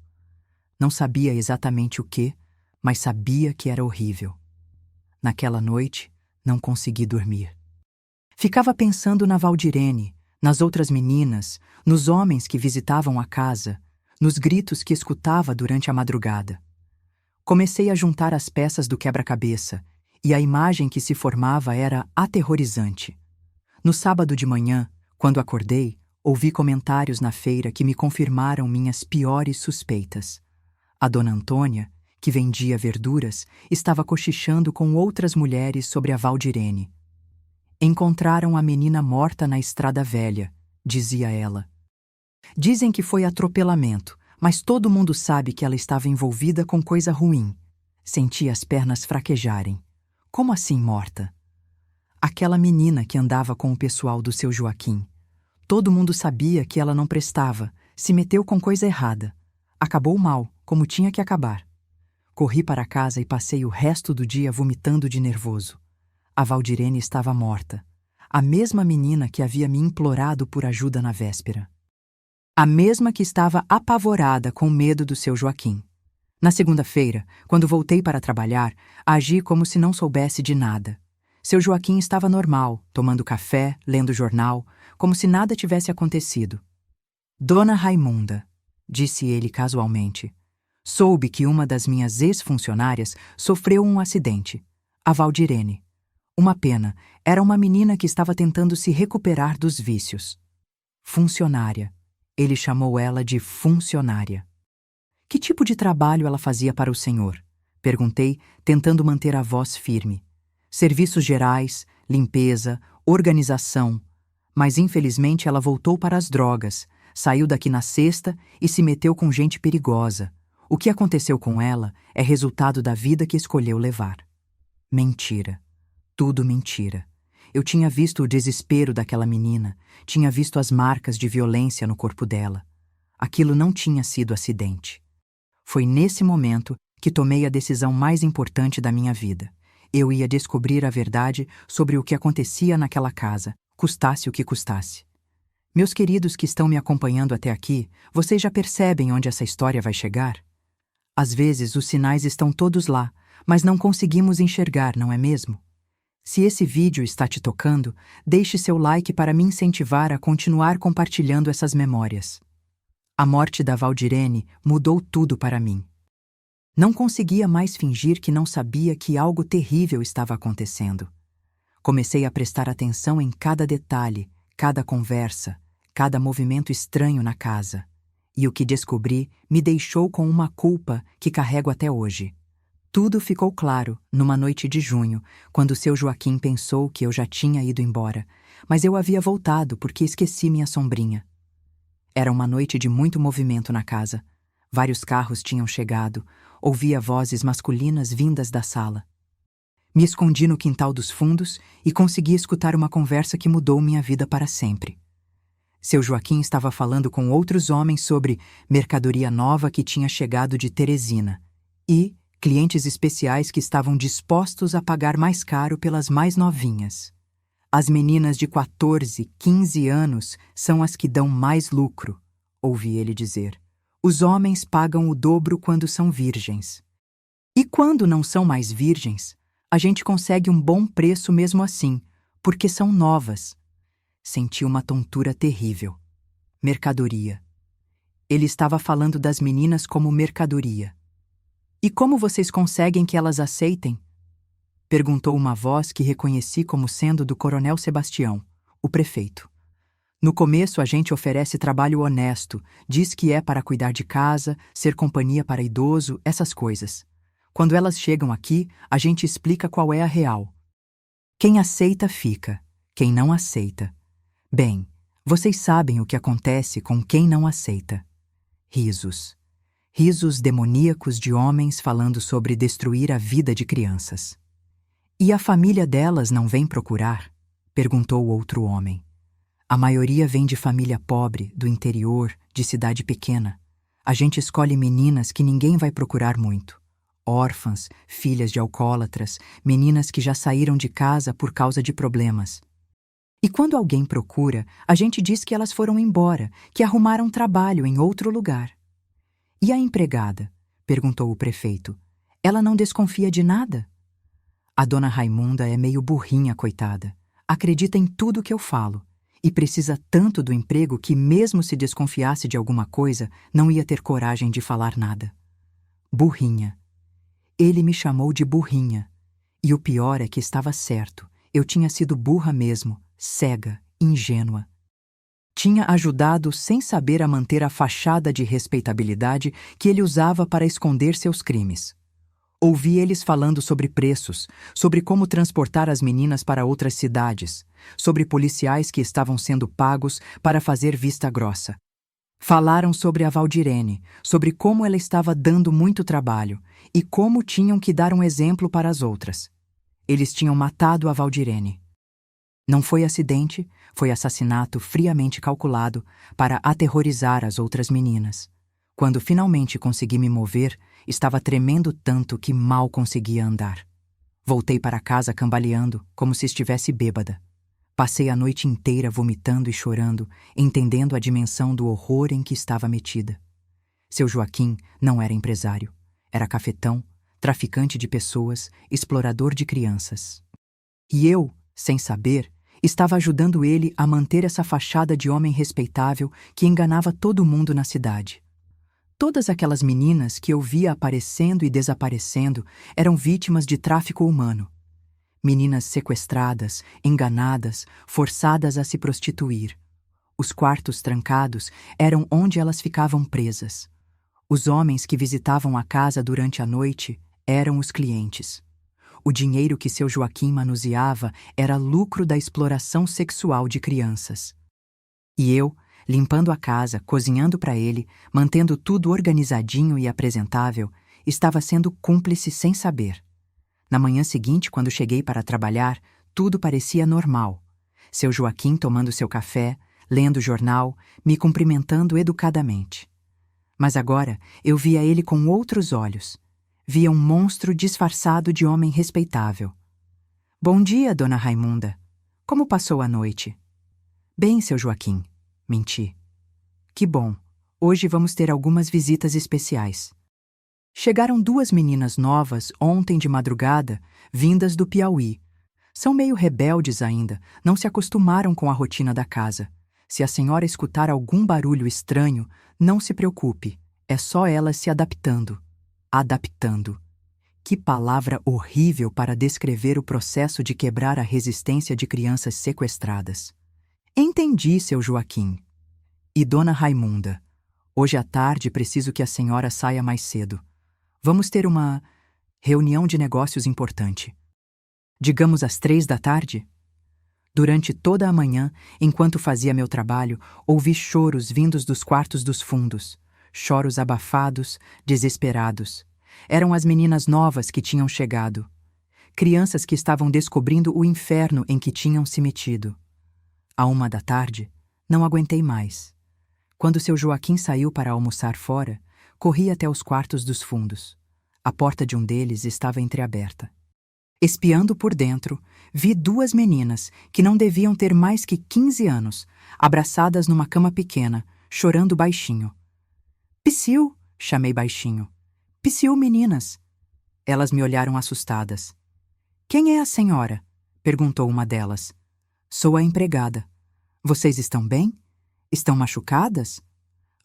Não sabia exatamente o que, mas sabia que era horrível. Naquela noite, não consegui dormir. Ficava pensando na Valdirene, nas outras meninas, nos homens que visitavam a casa, nos gritos que escutava durante a madrugada. Comecei a juntar as peças do quebra-cabeça, e a imagem que se formava era aterrorizante. No sábado de manhã, quando acordei, ouvi comentários na feira que me confirmaram minhas piores suspeitas. A dona Antônia, que vendia verduras, estava cochichando com outras mulheres sobre a Valdirene. "Encontraram a menina morta na estrada velha", dizia ela. "Dizem que foi atropelamento, mas todo mundo sabe que ela estava envolvida com coisa ruim." Senti as pernas fraquejarem. "Como assim morta?" "Aquela menina que andava com o pessoal do seu Joaquim. Todo mundo sabia que ela não prestava, se meteu com coisa errada. Acabou mal, como tinha que acabar." Corri para casa e passei o resto do dia vomitando de nervoso. A Valdirene estava morta. A mesma menina que havia me implorado por ajuda na véspera. A mesma que estava apavorada com medo do seu Joaquim. Na segunda-feira, quando voltei para trabalhar, agi como se não soubesse de nada. Seu Joaquim estava normal, tomando café, lendo jornal, como se nada tivesse acontecido. "Dona Raimunda", disse ele casualmente, "soube que uma das minhas ex-funcionárias sofreu um acidente. A Valdirene. Uma pena, era uma menina que estava tentando se recuperar dos vícios." Funcionária. Ele chamou ela de funcionária. "Que tipo de trabalho ela fazia para o senhor?" Perguntei, tentando manter a voz firme. "Serviços gerais, limpeza, organização." Mas infelizmente ela voltou para as drogas, saiu daqui na sexta e se meteu com gente perigosa. O que aconteceu com ela é resultado da vida que escolheu levar. Mentira. Tudo mentira. Eu tinha visto o desespero daquela menina, tinha visto as marcas de violência no corpo dela. Aquilo não tinha sido acidente. Foi nesse momento que tomei a decisão mais importante da minha vida. Eu ia descobrir a verdade sobre o que acontecia naquela casa, custasse o que custasse. Meus queridos que estão me acompanhando até aqui, vocês já percebem onde essa história vai chegar? Às vezes os sinais estão todos lá, mas não conseguimos enxergar, não é mesmo? Se esse vídeo está te tocando, deixe seu like para me incentivar a continuar compartilhando essas memórias. A morte da Valdirene mudou tudo para mim. Não conseguia mais fingir que não sabia que algo terrível estava acontecendo. Comecei a prestar atenção em cada detalhe, cada conversa, cada movimento estranho na casa. E o que descobri me deixou com uma culpa que carrego até hoje. Tudo ficou claro numa noite de junho, quando seu Joaquim pensou que eu já tinha ido embora, mas eu havia voltado porque esqueci minha sombrinha. Era uma noite de muito movimento na casa. Vários carros tinham chegado, ouvia vozes masculinas vindas da sala. Me escondi no quintal dos fundos e consegui escutar uma conversa que mudou minha vida para sempre. Seu Joaquim estava falando com outros homens sobre mercadoria nova que tinha chegado de Teresina e clientes especiais que estavam dispostos a pagar mais caro pelas mais novinhas. As meninas de 14, 15 anos são as que dão mais lucro, ouvi ele dizer. Os homens pagam o dobro quando são virgens. E quando não são mais virgens, a gente consegue um bom preço mesmo assim, porque são novas. Senti uma tontura terrível. Mercadoria. Ele estava falando das meninas como mercadoria. E como vocês conseguem que elas aceitem? Perguntou uma voz que reconheci como sendo do Coronel Sebastião, o prefeito. No começo a gente oferece trabalho honesto, diz que é para cuidar de casa, ser companhia para idoso, essas coisas. Quando elas chegam aqui, a gente explica qual é a real. Quem aceita, fica. Quem não aceita. Bem, vocês sabem o que acontece com quem não aceita. Risos. Risos demoníacos de homens falando sobre destruir a vida de crianças. E a família delas não vem procurar? Perguntou outro homem. A maioria vem de família pobre, do interior, de cidade pequena. A gente escolhe meninas que ninguém vai procurar muito. Órfãs, filhas de alcoólatras, meninas que já saíram de casa por causa de problemas. E quando alguém procura, a gente diz que elas foram embora, que arrumaram trabalho em outro lugar. E a empregada? Perguntou o prefeito. Ela não desconfia de nada? A dona Raimunda é meio burrinha, coitada. Acredita em tudo que eu falo. E precisa tanto do emprego que, mesmo se desconfiasse de alguma coisa, não ia ter coragem de falar nada. Burrinha. Ele me chamou de burrinha. E o pior é que estava certo. Eu tinha sido burra mesmo, cega, ingênua. Tinha ajudado sem saber a manter a fachada de respeitabilidade que ele usava para esconder seus crimes. Ouvi eles falando sobre preços, sobre como transportar as meninas para outras cidades, sobre policiais que estavam sendo pagos para fazer vista grossa. Falaram sobre a Valdirene, sobre como ela estava dando muito trabalho e como tinham que dar um exemplo para as outras. Eles tinham matado a Valdirene. Não foi acidente, foi assassinato friamente calculado para aterrorizar as outras meninas. Quando finalmente consegui me mover, estava tremendo tanto que mal conseguia andar. Voltei para casa cambaleando, como se estivesse bêbada. Passei a noite inteira vomitando e chorando, entendendo a dimensão do horror em que estava metida. Seu Joaquim não era empresário. Era cafetão, traficante de pessoas, explorador de crianças. E eu, sem saber, estava ajudando ele a manter essa fachada de homem respeitável que enganava todo mundo na cidade. Todas aquelas meninas que eu via aparecendo e desaparecendo eram vítimas de tráfico humano. Meninas sequestradas, enganadas, forçadas a se prostituir. Os quartos trancados eram onde elas ficavam presas. Os homens que visitavam a casa durante a noite eram os clientes. O dinheiro que seu Joaquim manuseava era lucro da exploração sexual de crianças. E eu, limpando a casa, cozinhando para ele, mantendo tudo organizadinho e apresentável, estava sendo cúmplice sem saber. Na manhã seguinte, quando cheguei para trabalhar, tudo parecia normal. Seu Joaquim tomando seu café, lendo jornal, me cumprimentando educadamente. Mas agora eu via ele com outros olhos. Via um monstro disfarçado de homem respeitável. Bom dia, dona Raimunda. Como passou a noite? Bem, seu Joaquim. Menti. Que bom. Hoje vamos ter algumas visitas especiais. Chegaram 2 meninas novas ontem de madrugada, vindas do Piauí. São meio rebeldes ainda, não se acostumaram com a rotina da casa. Se a senhora escutar algum barulho estranho, não se preocupe, é só elas se adaptando. Adaptando. Que palavra horrível para descrever o processo de quebrar a resistência de crianças sequestradas. Entendi, seu Joaquim. E dona Raimunda, hoje à tarde preciso que a senhora saia mais cedo. Vamos ter uma reunião de negócios importante. Digamos às 3 da tarde? Durante toda a manhã, enquanto fazia meu trabalho, ouvi choros vindos dos quartos dos fundos. Choros abafados, desesperados. Eram as meninas novas que tinham chegado. Crianças que estavam descobrindo o inferno em que tinham se metido. À 1 da tarde, não aguentei mais. Quando seu Joaquim saiu para almoçar fora, corri até os quartos dos fundos. A porta de um deles estava entreaberta. Espiando por dentro, vi 2 meninas, que não deviam ter mais que 15 anos, abraçadas numa cama pequena, chorando baixinho. Psiu, chamei baixinho. Psiu, meninas. Elas me olharam assustadas. Quem é a senhora? Perguntou uma delas. Sou a empregada. Vocês estão bem? Estão machucadas?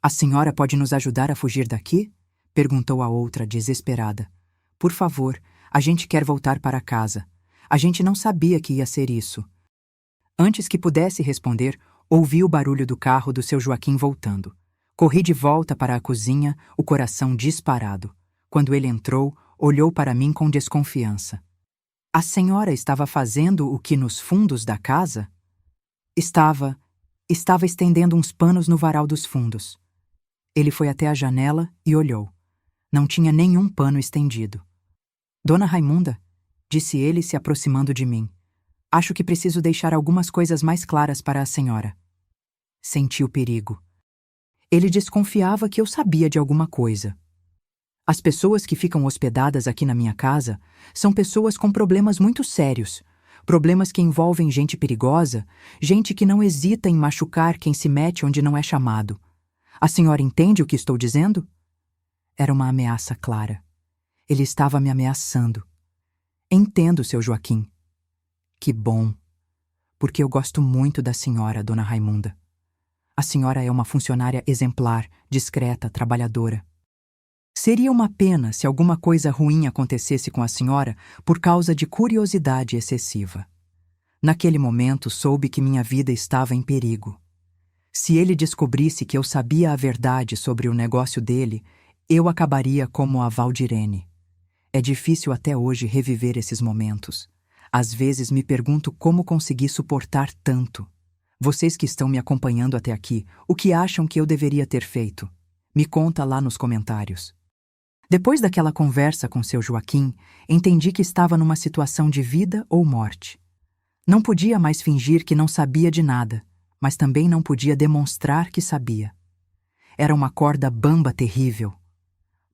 A senhora pode nos ajudar a fugir daqui? Perguntou a outra, desesperada. Por favor, a gente quer voltar para casa. A gente não sabia que ia ser isso. Antes que pudesse responder, ouvi o barulho do carro do seu Joaquim voltando. Corri de volta para a cozinha, o coração disparado. Quando ele entrou, olhou para mim com desconfiança. A senhora estava fazendo o que nos fundos da casa? Estava estendendo uns panos no varal dos fundos. Ele foi até a janela e olhou. Não tinha nenhum pano estendido. Dona Raimunda, disse ele se aproximando de mim. Acho que preciso deixar algumas coisas mais claras para a senhora. Senti o perigo. Ele desconfiava que eu sabia de alguma coisa. As pessoas que ficam hospedadas aqui na minha casa são pessoas com problemas muito sérios, problemas que envolvem gente perigosa, gente que não hesita em machucar quem se mete onde não é chamado. A senhora entende o que estou dizendo? Era uma ameaça clara. Ele estava me ameaçando. Entendo, seu Joaquim. Que bom, porque eu gosto muito da senhora, dona Raimunda. A senhora é uma funcionária exemplar, discreta, trabalhadora. Seria uma pena se alguma coisa ruim acontecesse com a senhora por causa de curiosidade excessiva. Naquele momento soube que minha vida estava em perigo. Se ele descobrisse que eu sabia a verdade sobre o negócio dele, eu acabaria como a Valdirene. É difícil até hoje reviver esses momentos. Às vezes me pergunto como consegui suportar tanto. Vocês que estão me acompanhando até aqui, o que acham que eu deveria ter feito? Me conta lá nos comentários. Depois daquela conversa com seu Joaquim, entendi que estava numa situação de vida ou morte. Não podia mais fingir que não sabia de nada, mas também não podia demonstrar que sabia. Era uma corda bamba terrível.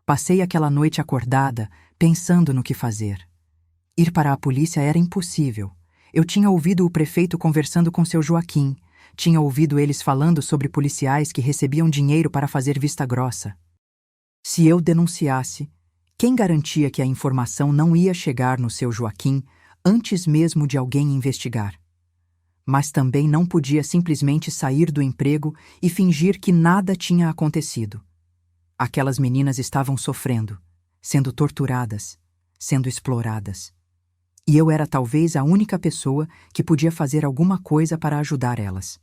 Passei aquela noite acordada, pensando no que fazer. Ir para a polícia era impossível. Eu tinha ouvido o prefeito conversando com seu Joaquim, tinha ouvido eles falando sobre policiais que recebiam dinheiro para fazer vista grossa. Se eu denunciasse, quem garantia que a informação não ia chegar no seu Joaquim antes mesmo de alguém investigar? Mas também não podia simplesmente sair do emprego e fingir que nada tinha acontecido. Aquelas meninas estavam sofrendo, sendo torturadas, sendo exploradas. E eu era talvez a única pessoa que podia fazer alguma coisa para ajudar elas.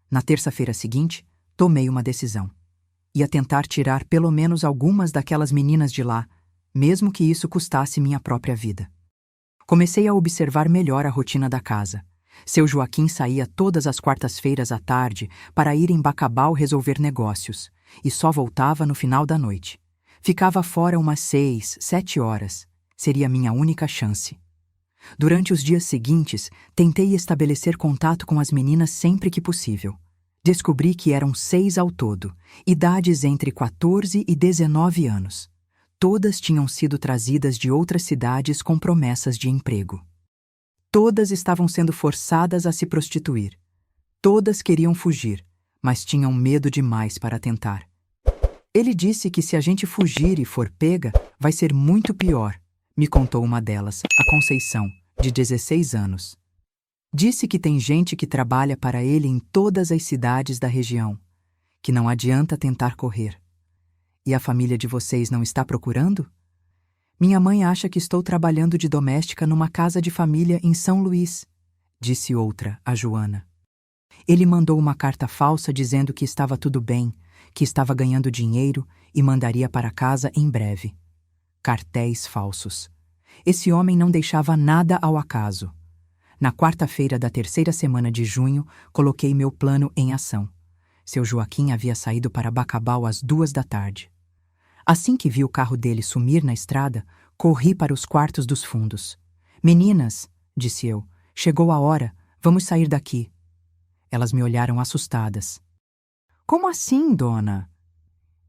Na terça-feira seguinte, tomei uma decisão. Ia tentar tirar pelo menos algumas daquelas meninas de lá, mesmo que isso custasse minha própria vida. Comecei a observar melhor a rotina da casa. Seu Joaquim saía todas as quartas-feiras à tarde para ir em Bacabal resolver negócios, e só voltava no final da noite. Ficava fora umas 6, 7 horas. Seria minha única chance. Durante os dias seguintes, tentei estabelecer contato com as meninas sempre que possível. Descobri que eram 6 ao todo, idades entre 14 e 19 anos. Todas tinham sido trazidas de outras cidades com promessas de emprego. Todas estavam sendo forçadas a se prostituir. Todas queriam fugir, mas tinham medo demais para tentar. Ele disse que se a gente fugir e for pega, vai ser muito pior, me contou uma delas, a Conceição, de 16 anos. Disse que tem gente que trabalha para ele em todas as cidades da região, que não adianta tentar correr. E a família de vocês não está procurando? Minha mãe acha que estou trabalhando de doméstica numa casa de família em São Luís, disse outra, a Joana. Ele mandou uma carta falsa dizendo que estava tudo bem, que estava ganhando dinheiro e mandaria para casa em breve. Cartéis falsos. Esse homem não deixava nada ao acaso. Na quarta-feira da terceira semana de junho, coloquei meu plano em ação. Seu Joaquim havia saído para Bacabal às 2 da tarde. Assim que vi o carro dele sumir na estrada, corri para os quartos dos fundos. Meninas, disse eu, chegou a hora, vamos sair daqui. Elas me olharam assustadas. Como assim, dona?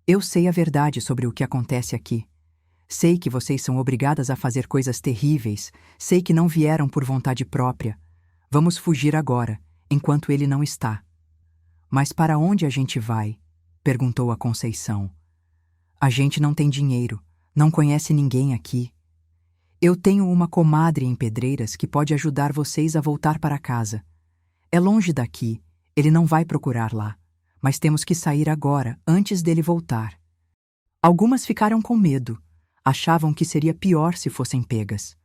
Eu sei a verdade sobre o que acontece aqui. Sei que vocês são obrigadas a fazer coisas terríveis. Sei que não vieram por vontade própria. Vamos fugir agora, enquanto ele não está. Mas para onde a gente vai? Perguntou a Conceição. A gente não tem dinheiro, não conhece ninguém aqui. Eu tenho uma comadre em Pedreiras que pode ajudar vocês a voltar para casa. É longe daqui, ele não vai procurar lá, mas temos que sair agora, antes dele voltar. Algumas ficaram com medo. Achavam que seria pior se fossem pegas.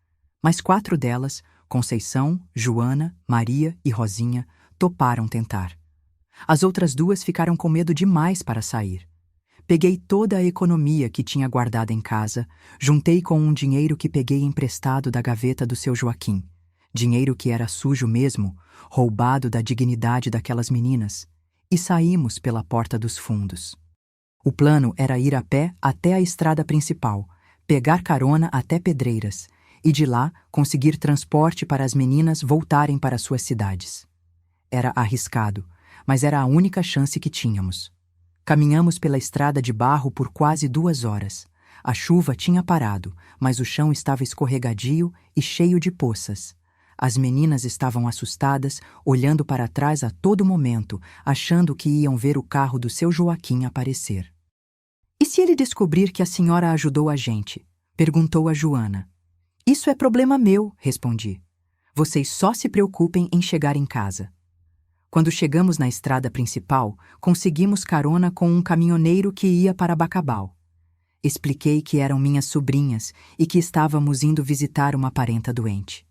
Mas 4 delas, Conceição, Joana, Maria e Rosinha, toparam tentar. As outras 2 ficaram com medo demais para sair. Peguei toda a economia que tinha guardada em casa, juntei com um dinheiro que peguei emprestado da gaveta do seu Joaquim. Dinheiro que era sujo mesmo, roubado da dignidade daquelas meninas, e saímos pela porta dos fundos. O plano era ir a pé até a estrada principal, pegar carona até Pedreiras e de lá conseguir transporte para as meninas voltarem para suas cidades. Era arriscado, mas era a única chance que tínhamos. Caminhamos pela estrada de barro por quase 2 horas. A chuva tinha parado, mas o chão estava escorregadio e cheio de poças. As meninas estavam assustadas, olhando para trás a todo momento, achando que iam ver o carro do seu Joaquim aparecer. E se ele descobrir que a senhora ajudou a gente? Perguntou a Joana. Isso é problema meu, respondi. Vocês só se preocupem em chegar em casa. Quando chegamos na estrada principal, conseguimos carona com um caminhoneiro que ia para Bacabal. Expliquei que eram minhas sobrinhas e que estávamos indo visitar uma parenta doente.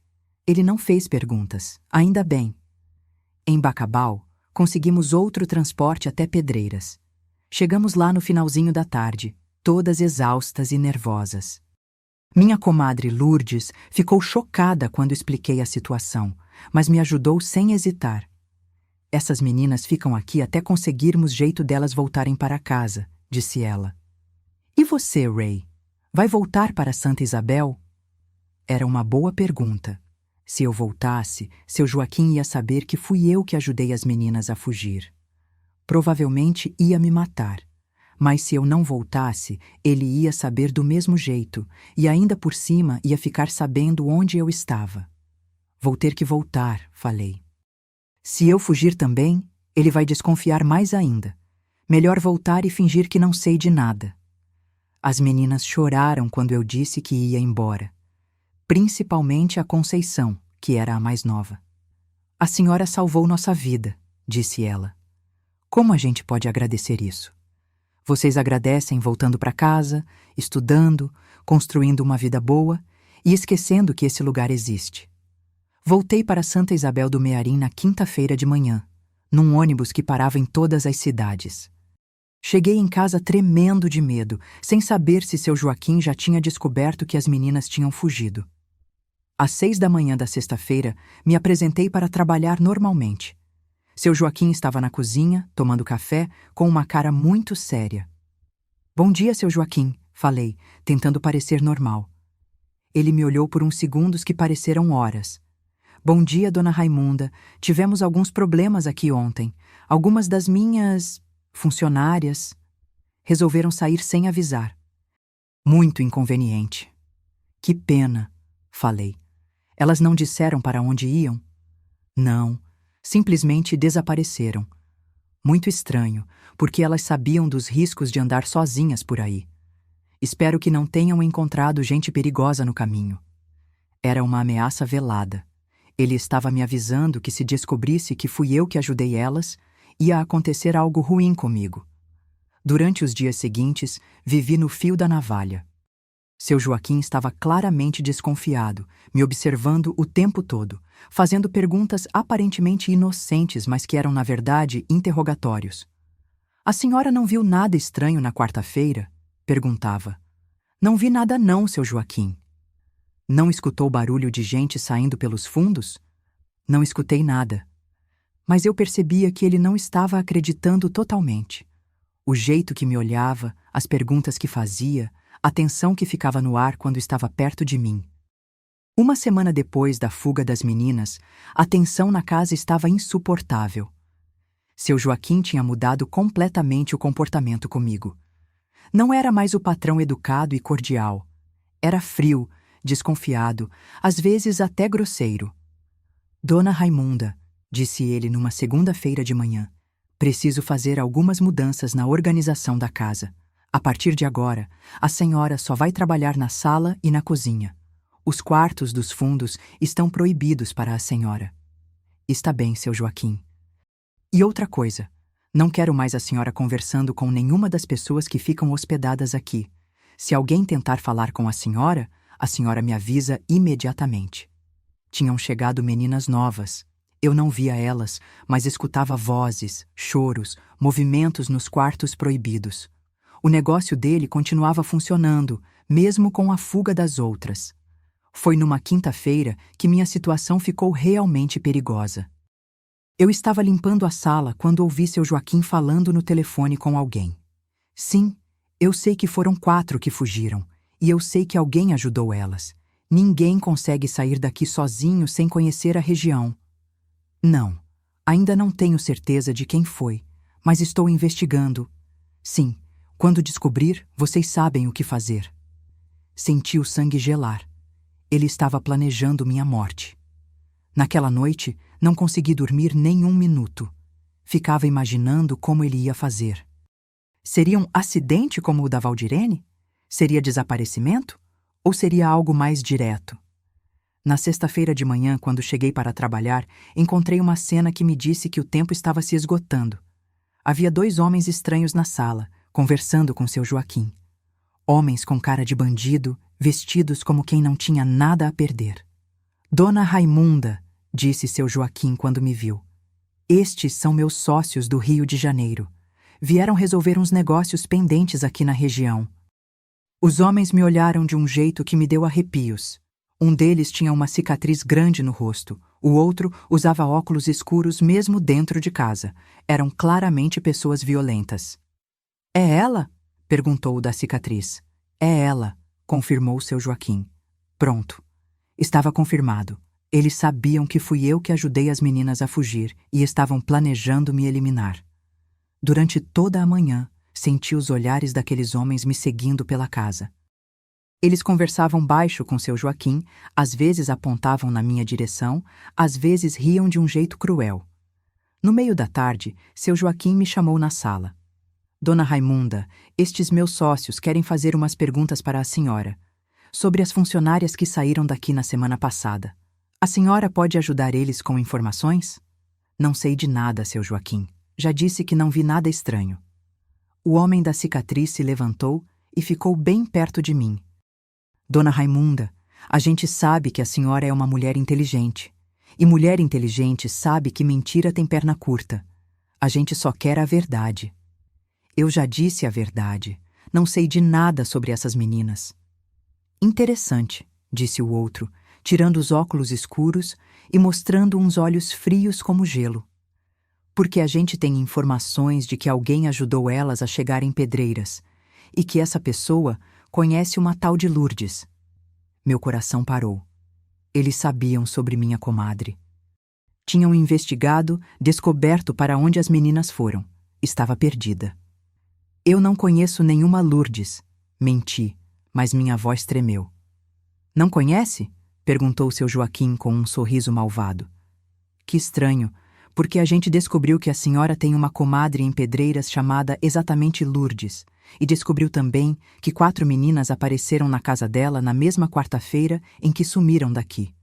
Ele não fez perguntas, ainda bem. Em Bacabal, conseguimos outro transporte até Pedreiras. Chegamos lá no finalzinho da tarde, todas exaustas e nervosas. Minha comadre Lourdes ficou chocada quando expliquei a situação, mas me ajudou sem hesitar. Essas meninas ficam aqui até conseguirmos jeito delas voltarem para casa, disse ela. E você, Ray? Vai voltar para Santa Isabel? Era uma boa pergunta. Se eu voltasse, seu Joaquim ia saber que fui eu que ajudei as meninas a fugir. Provavelmente ia me matar. Mas se eu não voltasse, ele ia saber do mesmo jeito, e ainda por cima ia ficar sabendo onde eu estava. Vou ter que voltar, falei. Se eu fugir também, ele vai desconfiar mais ainda. Melhor voltar e fingir que não sei de nada. As meninas choraram quando eu disse que ia embora. Principalmente a Conceição, que era a mais nova. A senhora salvou nossa vida, disse ela. Como a gente pode agradecer isso? Vocês agradecem voltando para casa, estudando, construindo uma vida boa e esquecendo que esse lugar existe. Voltei para Santa Isabel do Mearim na quinta-feira de manhã, num ônibus que parava em todas as cidades. Cheguei em casa tremendo de medo, sem saber se seu Joaquim já tinha descoberto que as meninas tinham fugido. Às 6 da manhã da sexta-feira, me apresentei para trabalhar normalmente. Seu Joaquim estava na cozinha, tomando café, com uma cara muito séria. Bom dia, seu Joaquim, falei, tentando parecer normal. Ele me olhou por uns segundos que pareceram horas. Bom dia, dona Raimunda. Tivemos alguns problemas aqui ontem. Algumas das minhas funcionárias resolveram sair sem avisar. Muito inconveniente. Que pena, falei. Elas não disseram para onde iam? Não, simplesmente desapareceram. Muito estranho, porque elas sabiam dos riscos de andar sozinhas por aí. Espero que não tenham encontrado gente perigosa no caminho. Era uma ameaça velada. Ele estava me avisando que se descobrisse que fui eu que ajudei elas, ia acontecer algo ruim comigo. Durante os dias seguintes, vivi no fio da navalha. Seu Joaquim estava claramente desconfiado, me observando o tempo todo, fazendo perguntas aparentemente inocentes, mas que eram, na verdade, interrogatórios. A senhora não viu nada estranho na quarta-feira? Perguntava. Não vi nada não, seu Joaquim. Não escutou barulho de gente saindo pelos fundos? Não escutei nada. Mas eu percebia que ele não estava acreditando totalmente. O jeito que me olhava, as perguntas que fazia, a tensão que ficava no ar quando estava perto de mim. Uma semana depois da fuga das meninas, a tensão na casa estava insuportável. Seu Joaquim tinha mudado completamente o comportamento comigo. Não era mais o patrão educado e cordial. Era frio, desconfiado, às vezes até grosseiro. Dona Raimunda, disse ele numa segunda-feira de manhã, preciso fazer algumas mudanças na organização da casa. A partir de agora, a senhora só vai trabalhar na sala e na cozinha. Os quartos dos fundos estão proibidos para a senhora. Está bem, seu Joaquim. E outra coisa, não quero mais a senhora conversando com nenhuma das pessoas que ficam hospedadas aqui. Se alguém tentar falar com a senhora me avisa imediatamente. Tinham chegado meninas novas. Eu não via elas, mas escutava vozes, choros, movimentos nos quartos proibidos. O negócio dele continuava funcionando, mesmo com a fuga das outras. Foi numa quinta-feira que minha situação ficou realmente perigosa. Eu estava limpando a sala quando ouvi seu Joaquim falando no telefone com alguém. Sim, eu sei que foram 4 que fugiram, e eu sei que alguém ajudou elas. Ninguém consegue sair daqui sozinho sem conhecer a região. Não, ainda não tenho certeza de quem foi, mas estou investigando. Sim, quando descobrir, vocês sabem o que fazer. Senti o sangue gelar. Ele estava planejando minha morte. Naquela noite, não consegui dormir nem um minuto. Ficava imaginando como ele ia fazer. Seria um acidente como o da Valdirene? Seria desaparecimento? Ou seria algo mais direto? Na sexta-feira de manhã, quando cheguei para trabalhar, encontrei uma cena que me disse que o tempo estava se esgotando. Havia 2 homens estranhos na sala, conversando com seu Joaquim. Homens com cara de bandido, vestidos como quem não tinha nada a perder. Dona Raimunda, disse seu Joaquim quando me viu. Estes são meus sócios do Rio de Janeiro. Vieram resolver uns negócios pendentes aqui na região. Os homens me olharam de um jeito que me deu arrepios. Um deles tinha uma cicatriz grande no rosto. O outro usava óculos escuros mesmo dentro de casa. Eram claramente pessoas violentas. É ela? Perguntou o da cicatriz. É ela, confirmou seu Joaquim. Pronto. Estava confirmado. Eles sabiam que fui eu que ajudei as meninas a fugir e estavam planejando me eliminar. Durante toda a manhã, senti os olhares daqueles homens me seguindo pela casa. Eles conversavam baixo com seu Joaquim, às vezes apontavam na minha direção, às vezes riam de um jeito cruel. No meio da tarde, seu Joaquim me chamou na sala. Dona Raimunda, estes meus sócios querem fazer umas perguntas para a senhora, sobre as funcionárias que saíram daqui na semana passada. A senhora pode ajudar eles com informações? Não sei de nada, seu Joaquim. Já disse que não vi nada estranho. O homem da cicatriz se levantou e ficou bem perto de mim. Dona Raimunda, a gente sabe que a senhora é uma mulher inteligente. E mulher inteligente sabe que mentira tem perna curta. A gente só quer a verdade. Eu já disse a verdade. Não sei de nada sobre essas meninas. Interessante, disse o outro, tirando os óculos escuros e mostrando uns olhos frios como gelo. Porque a gente tem informações de que alguém ajudou elas a chegar em Pedreiras e que essa pessoa conhece uma tal de Lourdes. Meu coração parou. Eles sabiam sobre minha comadre. Tinham investigado, descoberto para onde as meninas foram. Estava perdida. Eu não conheço nenhuma Lourdes. Menti, mas minha voz tremeu. Não conhece? Perguntou seu Joaquim com um sorriso malvado. Que estranho, porque a gente descobriu que a senhora tem uma comadre em Pedreiras chamada exatamente Lourdes, e descobriu também que 4 meninas apareceram na casa dela na mesma quarta-feira em que sumiram daqui.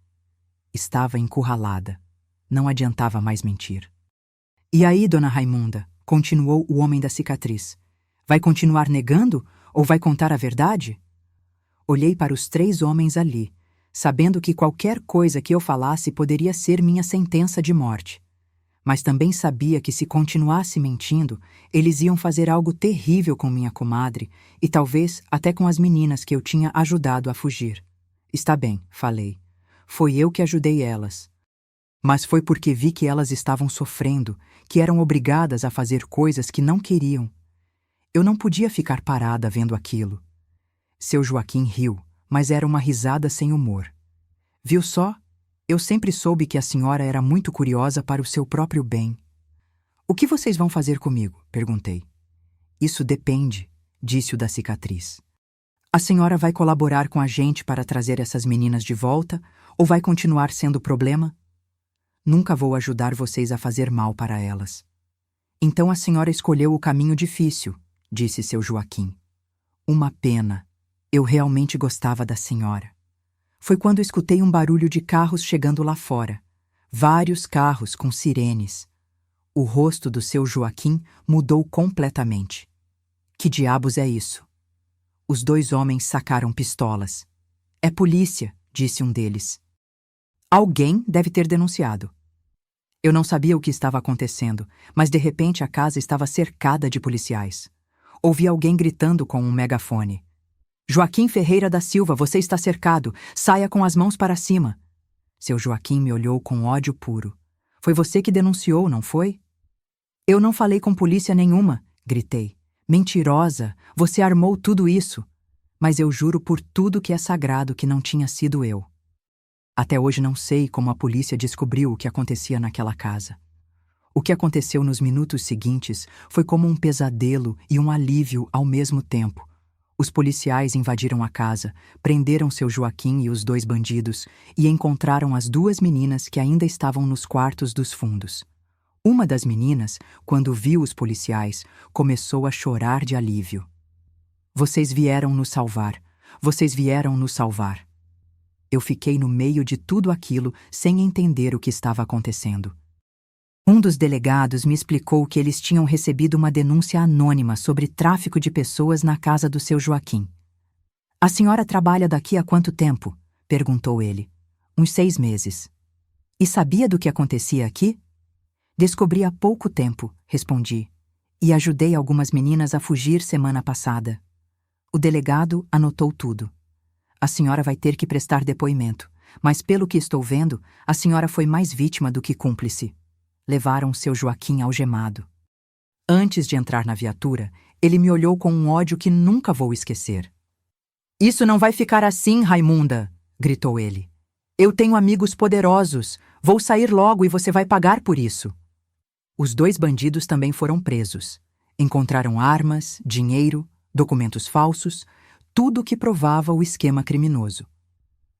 Estava encurralada. Não adiantava mais mentir. E aí, dona Raimunda, continuou o homem da cicatriz, vai continuar negando ou vai contar a verdade? Olhei para os 3 homens ali, sabendo que qualquer coisa que eu falasse poderia ser minha sentença de morte. Mas também sabia que se continuasse mentindo, eles iam fazer algo terrível com minha comadre e talvez até com as meninas que eu tinha ajudado a fugir. Está bem, falei. Foi eu que ajudei elas. Mas foi porque vi que elas estavam sofrendo, que eram obrigadas a fazer coisas que não queriam. Eu não podia ficar parada vendo aquilo. Seu Joaquim riu, mas era uma risada sem humor. Viu só? Eu sempre soube que a senhora era muito curiosa para o seu próprio bem. O que vocês vão fazer comigo? Perguntei. Isso depende, disse o da cicatriz. A senhora vai colaborar com a gente para trazer essas meninas de volta ou vai continuar sendo problema? Nunca vou ajudar vocês a fazer mal para elas. Então a senhora escolheu o caminho difícil, disse seu Joaquim. Uma pena. Eu realmente gostava da senhora. Foi quando escutei um barulho de carros chegando lá fora. Vários carros com sirenes. O rosto do seu Joaquim mudou completamente. Que diabos é isso? Os 2 homens sacaram pistolas. É polícia, disse um deles. Alguém deve ter denunciado. Eu não sabia o que estava acontecendo, mas de repente a casa estava cercada de policiais. Ouvi alguém gritando com um megafone. Joaquim Ferreira da Silva, você está cercado. Saia com as mãos para cima. Seu Joaquim me olhou com ódio puro. Foi você que denunciou, não foi? Eu não falei com polícia nenhuma, gritei. Mentirosa, você armou tudo isso. Mas eu juro por tudo que é sagrado que não tinha sido eu. Até hoje não sei como a polícia descobriu o que acontecia naquela casa. O que aconteceu nos minutos seguintes foi como um pesadelo e um alívio ao mesmo tempo. Os policiais invadiram a casa, prenderam seu Joaquim e os 2 bandidos e encontraram as 2 meninas que ainda estavam nos quartos dos fundos. Uma das meninas, quando viu os policiais, começou a chorar de alívio. Vocês vieram nos salvar. Vocês vieram nos salvar. Eu fiquei no meio de tudo aquilo sem entender o que estava acontecendo. Um dos delegados me explicou que eles tinham recebido uma denúncia anônima sobre tráfico de pessoas na casa do seu Joaquim. A senhora trabalha daqui há quanto tempo? Perguntou ele. Uns 6 meses. E sabia do que acontecia aqui? Descobri há pouco tempo, respondi, e ajudei algumas meninas a fugir semana passada. O delegado anotou tudo. A senhora vai ter que prestar depoimento, mas pelo que estou vendo, a senhora foi mais vítima do que cúmplice. Levaram seu Joaquim algemado. Antes de entrar na viatura, ele me olhou com um ódio que nunca vou esquecer. Isso não vai ficar assim, Raimunda, gritou ele. Eu tenho amigos poderosos. Vou sair logo e você vai pagar por isso. Os 2 bandidos também foram presos. Encontraram armas, dinheiro, documentos falsos, tudo o que provava o esquema criminoso.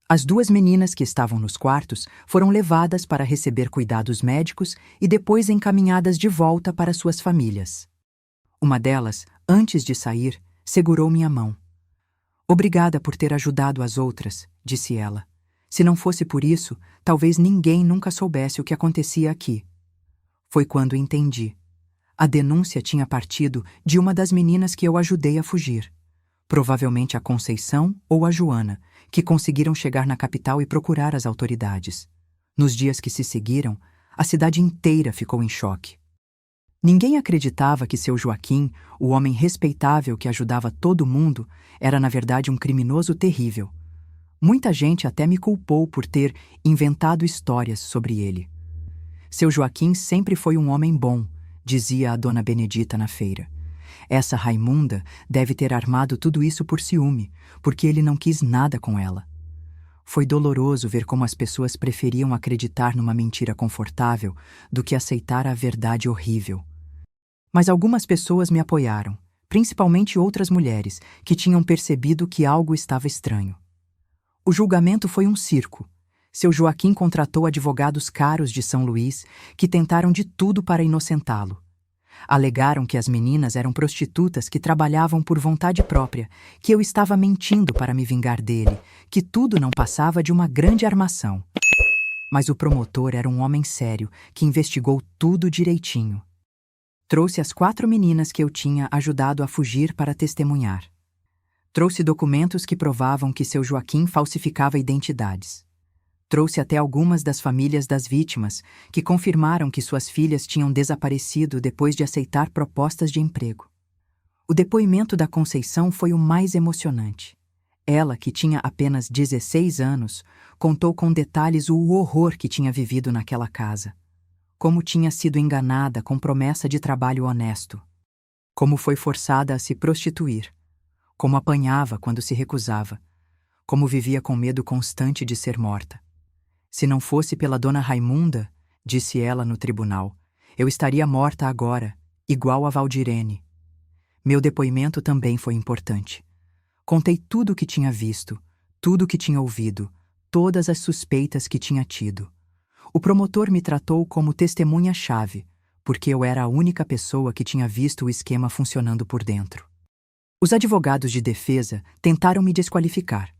As 2 meninas que estavam nos quartos foram levadas para receber cuidados médicos e depois encaminhadas de volta para suas famílias. Uma delas, antes de sair, segurou minha mão. Obrigada por ter ajudado as outras, disse ela. Se não fosse por isso, talvez ninguém nunca soubesse o que acontecia aqui. Foi quando entendi. A denúncia tinha partido de uma das meninas que eu ajudei a fugir. Provavelmente a Conceição ou a Joana, que conseguiram chegar na capital e procurar as autoridades. Nos dias que se seguiram, a cidade inteira ficou em choque. Ninguém acreditava que seu Joaquim, o homem respeitável que ajudava todo mundo, era na verdade um criminoso terrível. Muita gente até me culpou por ter inventado histórias sobre ele. Seu Joaquim sempre foi um homem bom, dizia a dona Benedita na feira. Essa Raimunda deve ter armado tudo isso por ciúme, porque ele não quis nada com ela. Foi doloroso ver como as pessoas preferiam acreditar numa mentira confortável do que aceitar a verdade horrível. Mas algumas pessoas me apoiaram, principalmente outras mulheres que tinham percebido que algo estava estranho. O julgamento foi um circo. Seu Joaquim contratou advogados caros de São Luís que tentaram de tudo para inocentá-lo. Alegaram que as meninas eram prostitutas que trabalhavam por vontade própria, que eu estava mentindo para me vingar dele, que tudo não passava de uma grande armação. Mas o promotor era um homem sério que investigou tudo direitinho. Trouxe as 4 meninas que eu tinha ajudado a fugir para testemunhar. Trouxe documentos que provavam que seu Joaquim falsificava identidades. Trouxe até algumas das famílias das vítimas, que confirmaram que suas filhas tinham desaparecido depois de aceitar propostas de emprego. O depoimento da Conceição foi o mais emocionante. Ela, que tinha apenas 16 anos, contou com detalhes o horror que tinha vivido naquela casa. Como tinha sido enganada com promessa de trabalho honesto. Como foi forçada a se prostituir. Como apanhava quando se recusava. Como vivia com medo constante de ser morta. Se não fosse pela dona Raimunda, disse ela no tribunal, eu estaria morta agora, igual a Valdirene. Meu depoimento também foi importante. Contei tudo o que tinha visto, tudo o que tinha ouvido, todas as suspeitas que tinha tido. O promotor me tratou como testemunha-chave, porque eu era a única pessoa que tinha visto o esquema funcionando por dentro. Os advogados de defesa tentaram me desqualificar.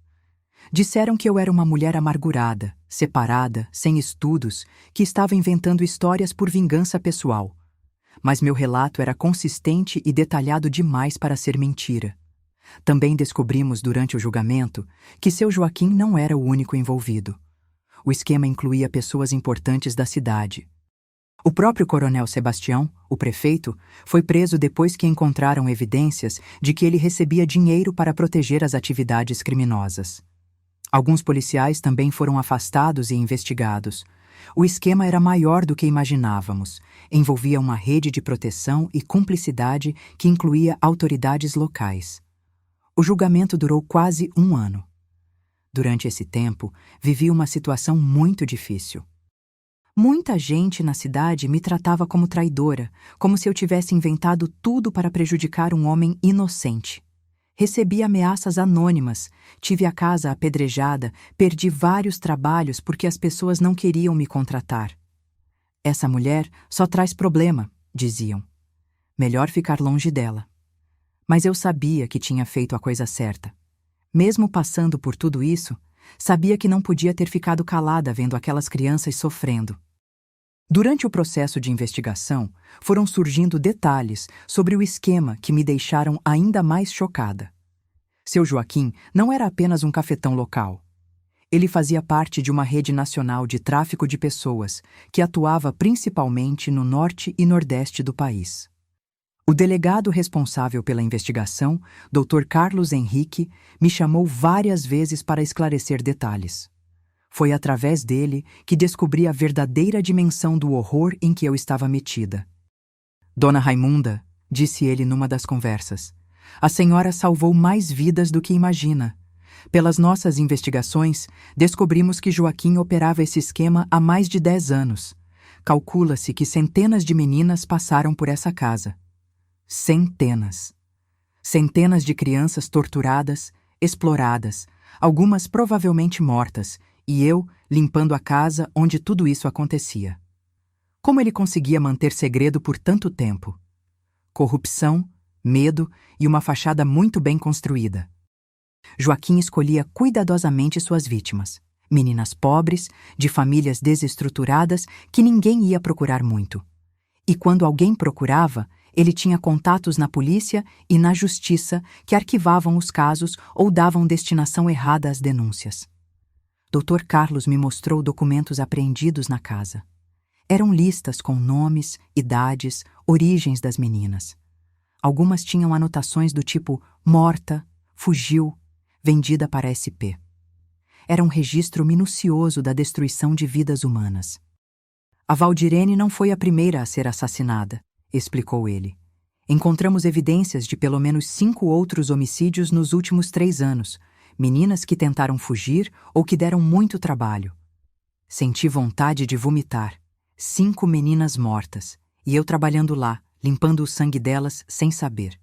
Disseram que eu era uma mulher amargurada, separada, sem estudos, que estava inventando histórias por vingança pessoal. Mas meu relato era consistente e detalhado demais para ser mentira. Também descobrimos durante o julgamento que seu Joaquim não era o único envolvido. O esquema incluía pessoas importantes da cidade. O próprio coronel Sebastião, o prefeito, foi preso depois que encontraram evidências de que ele recebia dinheiro para proteger as atividades criminosas. Alguns policiais também foram afastados e investigados. O esquema era maior do que imaginávamos. Envolvia uma rede de proteção e cumplicidade que incluía autoridades locais. O julgamento durou quase 1 ano. Durante esse tempo, vivi uma situação muito difícil. Muita gente na cidade me tratava como traidora, como se eu tivesse inventado tudo para prejudicar um homem inocente. Recebi ameaças anônimas, tive a casa apedrejada, perdi vários trabalhos porque as pessoas não queriam me contratar. Essa mulher só traz problema, diziam. Melhor ficar longe dela. Mas eu sabia que tinha feito a coisa certa. Mesmo passando por tudo isso, sabia que não podia ter ficado calada vendo aquelas crianças sofrendo. Durante o processo de investigação, foram surgindo detalhes sobre o esquema que me deixaram ainda mais chocada. Seu Joaquim não era apenas um cafetão local. Ele fazia parte de uma rede nacional de tráfico de pessoas que atuava principalmente no norte e nordeste do país. O delegado responsável pela investigação, Dr. Carlos Henrique, me chamou várias vezes para esclarecer detalhes. Foi através dele que descobri a verdadeira dimensão do horror em que eu estava metida. Dona Raimunda, disse ele numa das conversas, a senhora salvou mais vidas do que imagina. Pelas nossas investigações, descobrimos que Joaquim operava esse esquema há mais de 10 anos. Calcula-se que centenas de meninas passaram por essa casa. Centenas. Centenas de crianças torturadas, exploradas, algumas provavelmente mortas, e eu limpando a casa onde tudo isso acontecia. Como ele conseguia manter segredo por tanto tempo? Corrupção, medo e uma fachada muito bem construída. Joaquim escolhia cuidadosamente suas vítimas, meninas pobres, de famílias desestruturadas que ninguém ia procurar muito. E quando alguém procurava, ele tinha contatos na polícia e na justiça que arquivavam os casos ou davam destinação errada às denúncias. Dr. Carlos me mostrou documentos apreendidos na casa. Eram listas com nomes, idades, origens das meninas. Algumas tinham anotações do tipo morta, fugiu, vendida para SP. Era um registro minucioso da destruição de vidas humanas. A Valdirene não foi a primeira a ser assassinada, explicou ele. Encontramos evidências de pelo menos 5 outros homicídios nos últimos 3 anos, meninas que tentaram fugir ou que deram muito trabalho. Senti vontade de vomitar. 5 meninas mortas, e eu trabalhando lá, limpando o sangue delas sem saber.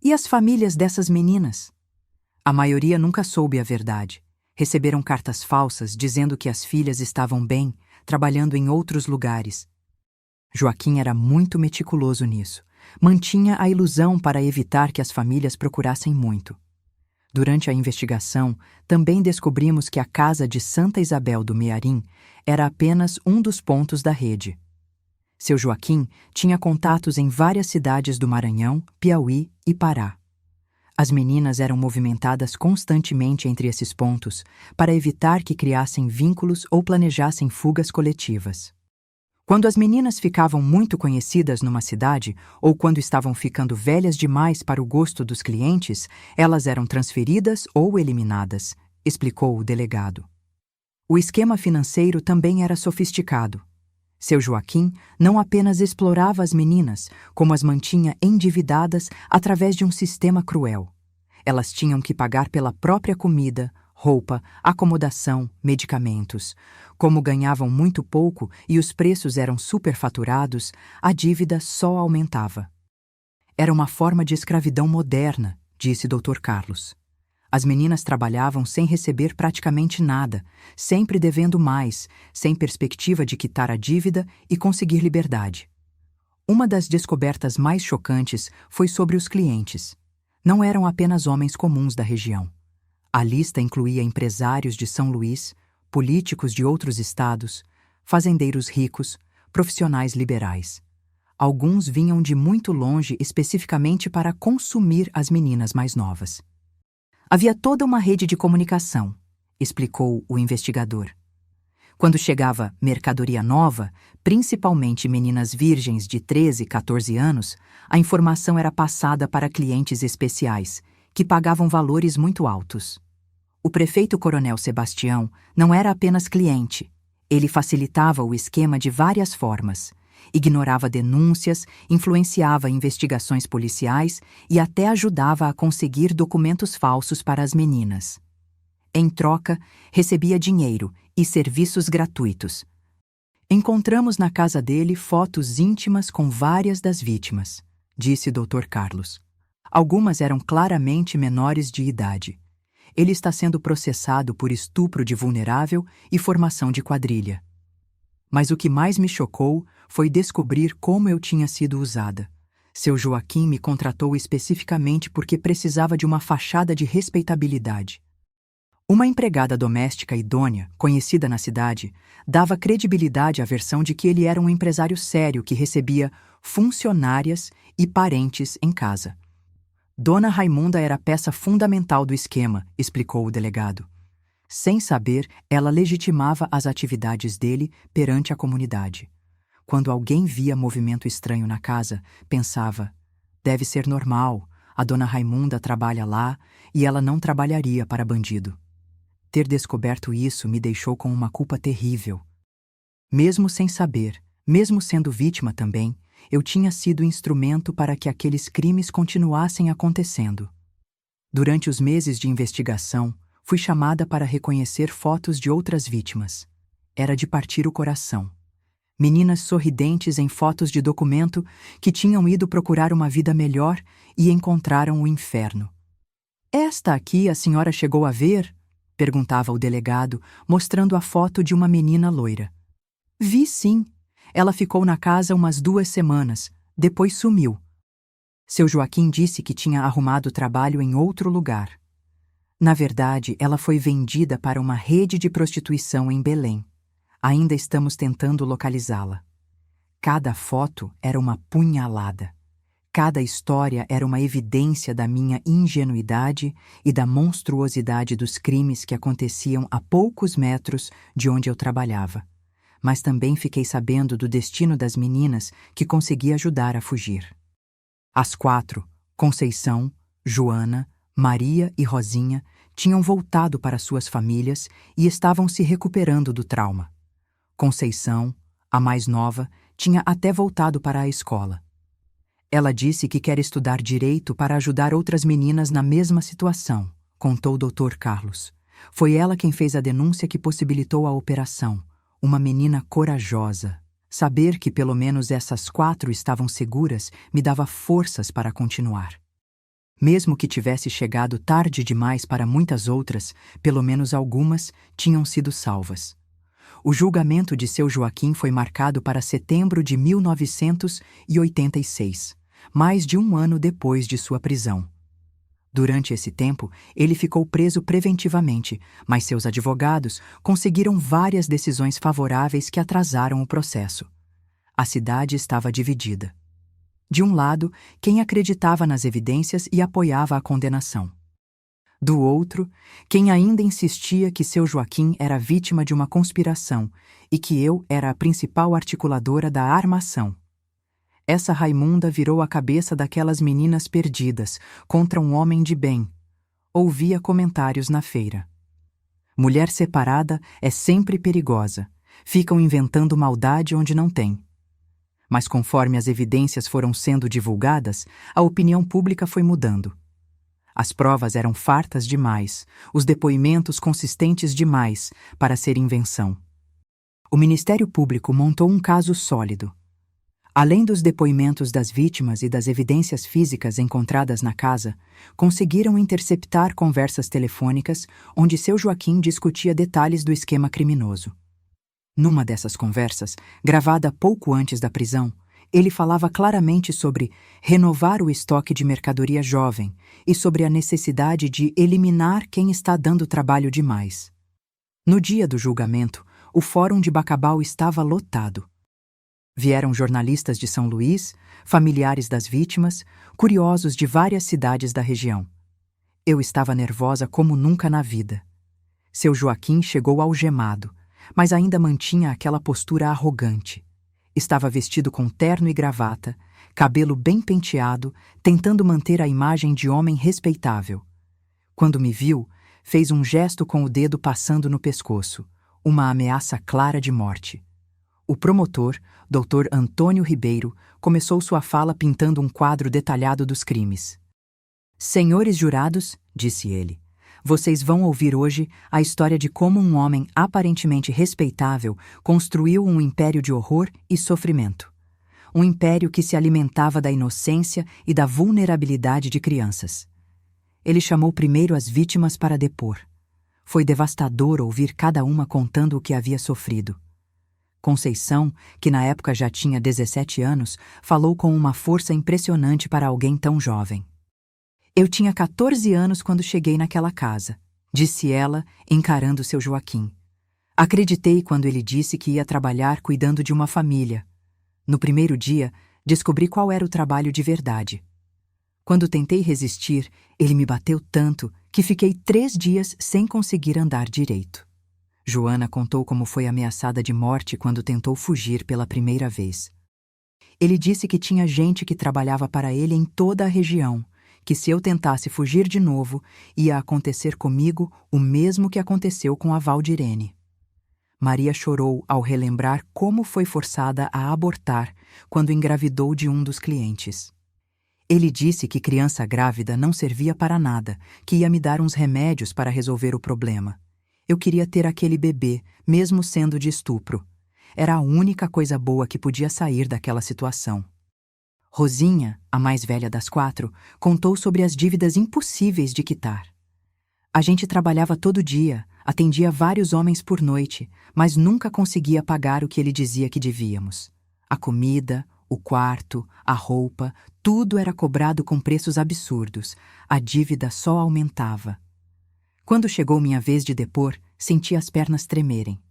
E as famílias dessas meninas? A maioria nunca soube a verdade. Receberam cartas falsas dizendo que as filhas estavam bem, trabalhando em outros lugares. Joaquim era muito meticuloso nisso. Mantinha a ilusão para evitar que as famílias procurassem muito. Durante a investigação, também descobrimos que a casa de Santa Isabel do Mearim era apenas um dos pontos da rede. Seu Joaquim tinha contatos em várias cidades do Maranhão, Piauí e Pará. As meninas eram movimentadas constantemente entre esses pontos para evitar que criassem vínculos ou planejassem fugas coletivas. Quando as meninas ficavam muito conhecidas numa cidade ou quando estavam ficando velhas demais para o gosto dos clientes, elas eram transferidas ou eliminadas, explicou o delegado. O esquema financeiro também era sofisticado. Seu Joaquim não apenas explorava as meninas, como as mantinha endividadas através de um sistema cruel. Elas tinham que pagar pela própria comida, roupa, acomodação, medicamentos. Como ganhavam muito pouco e os preços eram superfaturados, a dívida só aumentava. Era uma forma de escravidão moderna, disse Dr. Carlos. As meninas trabalhavam sem receber praticamente nada, sempre devendo mais, sem perspectiva de quitar a dívida e conseguir liberdade. Uma das descobertas mais chocantes foi sobre os clientes. Não eram apenas homens comuns da região. A lista incluía empresários de São Luís, políticos de outros estados, fazendeiros ricos, profissionais liberais. Alguns vinham de muito longe especificamente para consumir as meninas mais novas. Havia toda uma rede de comunicação, explicou o investigador. Quando chegava mercadoria nova, principalmente meninas virgens de 13, 14 anos, a informação era passada para clientes especiais, que pagavam valores muito altos. O prefeito Coronel Sebastião não era apenas cliente. Ele facilitava o esquema de várias formas. Ignorava denúncias, influenciava investigações policiais e até ajudava a conseguir documentos falsos para as meninas. Em troca, recebia dinheiro e serviços gratuitos. Encontramos na casa dele fotos íntimas com várias das vítimas, disse Dr. Carlos. Algumas eram claramente menores de idade. Ele está sendo processado por estupro de vulnerável e formação de quadrilha. Mas o que mais me chocou foi descobrir como eu tinha sido usada. Seu Joaquim me contratou especificamente porque precisava de uma fachada de respeitabilidade. Uma empregada doméstica idônea, conhecida na cidade, dava credibilidade à versão de que ele era um empresário sério que recebia funcionárias e parentes em casa. Dona Raimunda era a peça fundamental do esquema, explicou o delegado. Sem saber, ela legitimava as atividades dele perante a comunidade. Quando alguém via movimento estranho na casa, pensava: deve ser normal, a dona Raimunda trabalha lá e ela não trabalharia para bandido. Ter descoberto isso me deixou com uma culpa terrível. Mesmo sem saber, mesmo sendo vítima também, eu tinha sido instrumento para que aqueles crimes continuassem acontecendo. Durante os meses de investigação, fui chamada para reconhecer fotos de outras vítimas. Era de partir o coração. Meninas sorridentes em fotos de documento que tinham ido procurar uma vida melhor e encontraram o inferno. "Esta aqui a senhora chegou a ver?" perguntava o delegado, mostrando a foto de uma menina loira. "Vi sim. Ela ficou na casa umas 2 semanas, depois sumiu." Seu Joaquim disse que tinha arrumado trabalho em outro lugar. Na verdade, ela foi vendida para uma rede de prostituição em Belém. Ainda estamos tentando localizá-la. Cada foto era uma punhalada. Cada história era uma evidência da minha ingenuidade e da monstruosidade dos crimes que aconteciam a poucos metros de onde eu trabalhava. Mas também fiquei sabendo do destino das meninas que consegui ajudar a fugir. As 4, Conceição, Joana, Maria e Rosinha, tinham voltado para suas famílias e estavam se recuperando do trauma. Conceição, a mais nova, tinha até voltado para a escola. Ela disse que quer estudar direito para ajudar outras meninas na mesma situação, contou o Dr. Carlos. Foi ela quem fez a denúncia que possibilitou a operação. Uma menina corajosa. Saber que pelo menos essas 4 estavam seguras me dava forças para continuar. Mesmo que tivesse chegado tarde demais para muitas outras, pelo menos algumas tinham sido salvas. O julgamento de seu Joaquim foi marcado para setembro de 1986, mais de um ano depois de sua prisão. Durante esse tempo, ele ficou preso preventivamente, mas seus advogados conseguiram várias decisões favoráveis que atrasaram o processo. A cidade estava dividida. De um lado, quem acreditava nas evidências e apoiava a condenação. Do outro, quem ainda insistia que seu Joaquim era vítima de uma conspiração e que eu era a principal articuladora da armação. Essa Raimunda virou a cabeça daquelas meninas perdidas contra um homem de bem. Ouvia comentários na feira. Mulher separada é sempre perigosa. Ficam inventando maldade onde não tem. Mas conforme as evidências foram sendo divulgadas, a opinião pública foi mudando. As provas eram fartas demais, os depoimentos consistentes demais para ser invenção. O Ministério Público montou um caso sólido. Além dos depoimentos das vítimas e das evidências físicas encontradas na casa, conseguiram interceptar conversas telefônicas onde seu Joaquim discutia detalhes do esquema criminoso. Numa dessas conversas, gravada pouco antes da prisão, ele falava claramente sobre renovar o estoque de mercadoria jovem e sobre a necessidade de eliminar quem está dando trabalho demais. No dia do julgamento, o Fórum de Bacabal estava lotado. Vieram jornalistas de São Luís, familiares das vítimas, curiosos de várias cidades da região. Eu estava nervosa como nunca na vida. Seu Joaquim chegou algemado, mas ainda mantinha aquela postura arrogante. Estava vestido com terno e gravata, cabelo bem penteado, tentando manter a imagem de homem respeitável. Quando me viu, fez um gesto com o dedo passando no pescoço, uma ameaça clara de morte. O promotor, Dr. Antônio Ribeiro, começou sua fala pintando um quadro detalhado dos crimes. Senhores jurados, disse ele, vocês vão ouvir hoje a história de como um homem aparentemente respeitável construiu um império de horror e sofrimento. Um império que se alimentava da inocência e da vulnerabilidade de crianças. Ele chamou primeiro as vítimas para depor. Foi devastador ouvir cada uma contando o que havia sofrido. Conceição, que na época já tinha 17 anos, falou com uma força impressionante para alguém tão jovem. Eu tinha 14 anos quando cheguei naquela casa, disse ela, encarando seu Joaquim. Acreditei quando ele disse que ia trabalhar cuidando de uma família. No primeiro dia, descobri qual era o trabalho de verdade. Quando tentei resistir, ele me bateu tanto que fiquei 3 dias sem conseguir andar direito. Joana contou como foi ameaçada de morte quando tentou fugir pela primeira vez. Ele disse que tinha gente que trabalhava para ele em toda a região, que se eu tentasse fugir de novo, ia acontecer comigo o mesmo que aconteceu com a Valdirene. Maria chorou ao relembrar como foi forçada a abortar quando engravidou de um dos clientes. Ele disse que criança grávida não servia para nada, que ia me dar uns remédios para resolver o problema. Eu queria ter aquele bebê, mesmo sendo de estupro. Era a única coisa boa que podia sair daquela situação. Rosinha, a mais velha das 4, contou sobre as dívidas impossíveis de quitar. A gente trabalhava todo dia, atendia vários homens por noite, mas nunca conseguia pagar o que ele dizia que devíamos. A comida, o quarto, a roupa, tudo era cobrado com preços absurdos. A dívida só aumentava. Quando chegou minha vez de depor, senti as pernas tremerem.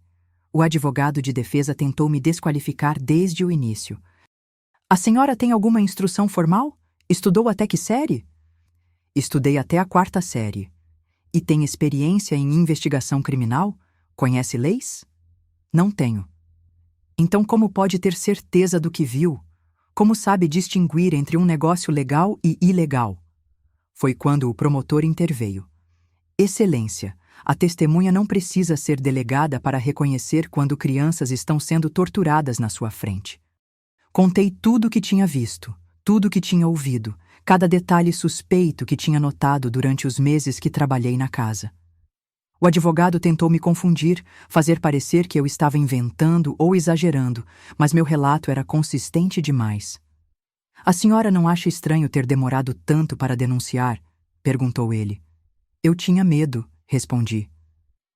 O advogado de defesa tentou me desqualificar desde o início. A senhora tem alguma instrução formal? Estudou até que série? Estudei até a 4ª série. E tem experiência em investigação criminal? Conhece leis? Não tenho. Então como pode ter certeza do que viu? Como sabe distinguir entre um negócio legal e ilegal? Foi quando o promotor interveio. Excelência, a testemunha não precisa ser delegada para reconhecer quando crianças estão sendo torturadas na sua frente. Contei tudo o que tinha visto, tudo o que tinha ouvido, cada detalhe suspeito que tinha notado durante os meses que trabalhei na casa. O advogado tentou me confundir, fazer parecer que eu estava inventando ou exagerando, mas meu relato era consistente demais. A senhora não acha estranho ter demorado tanto para denunciar? Perguntou ele. Eu tinha medo, respondi.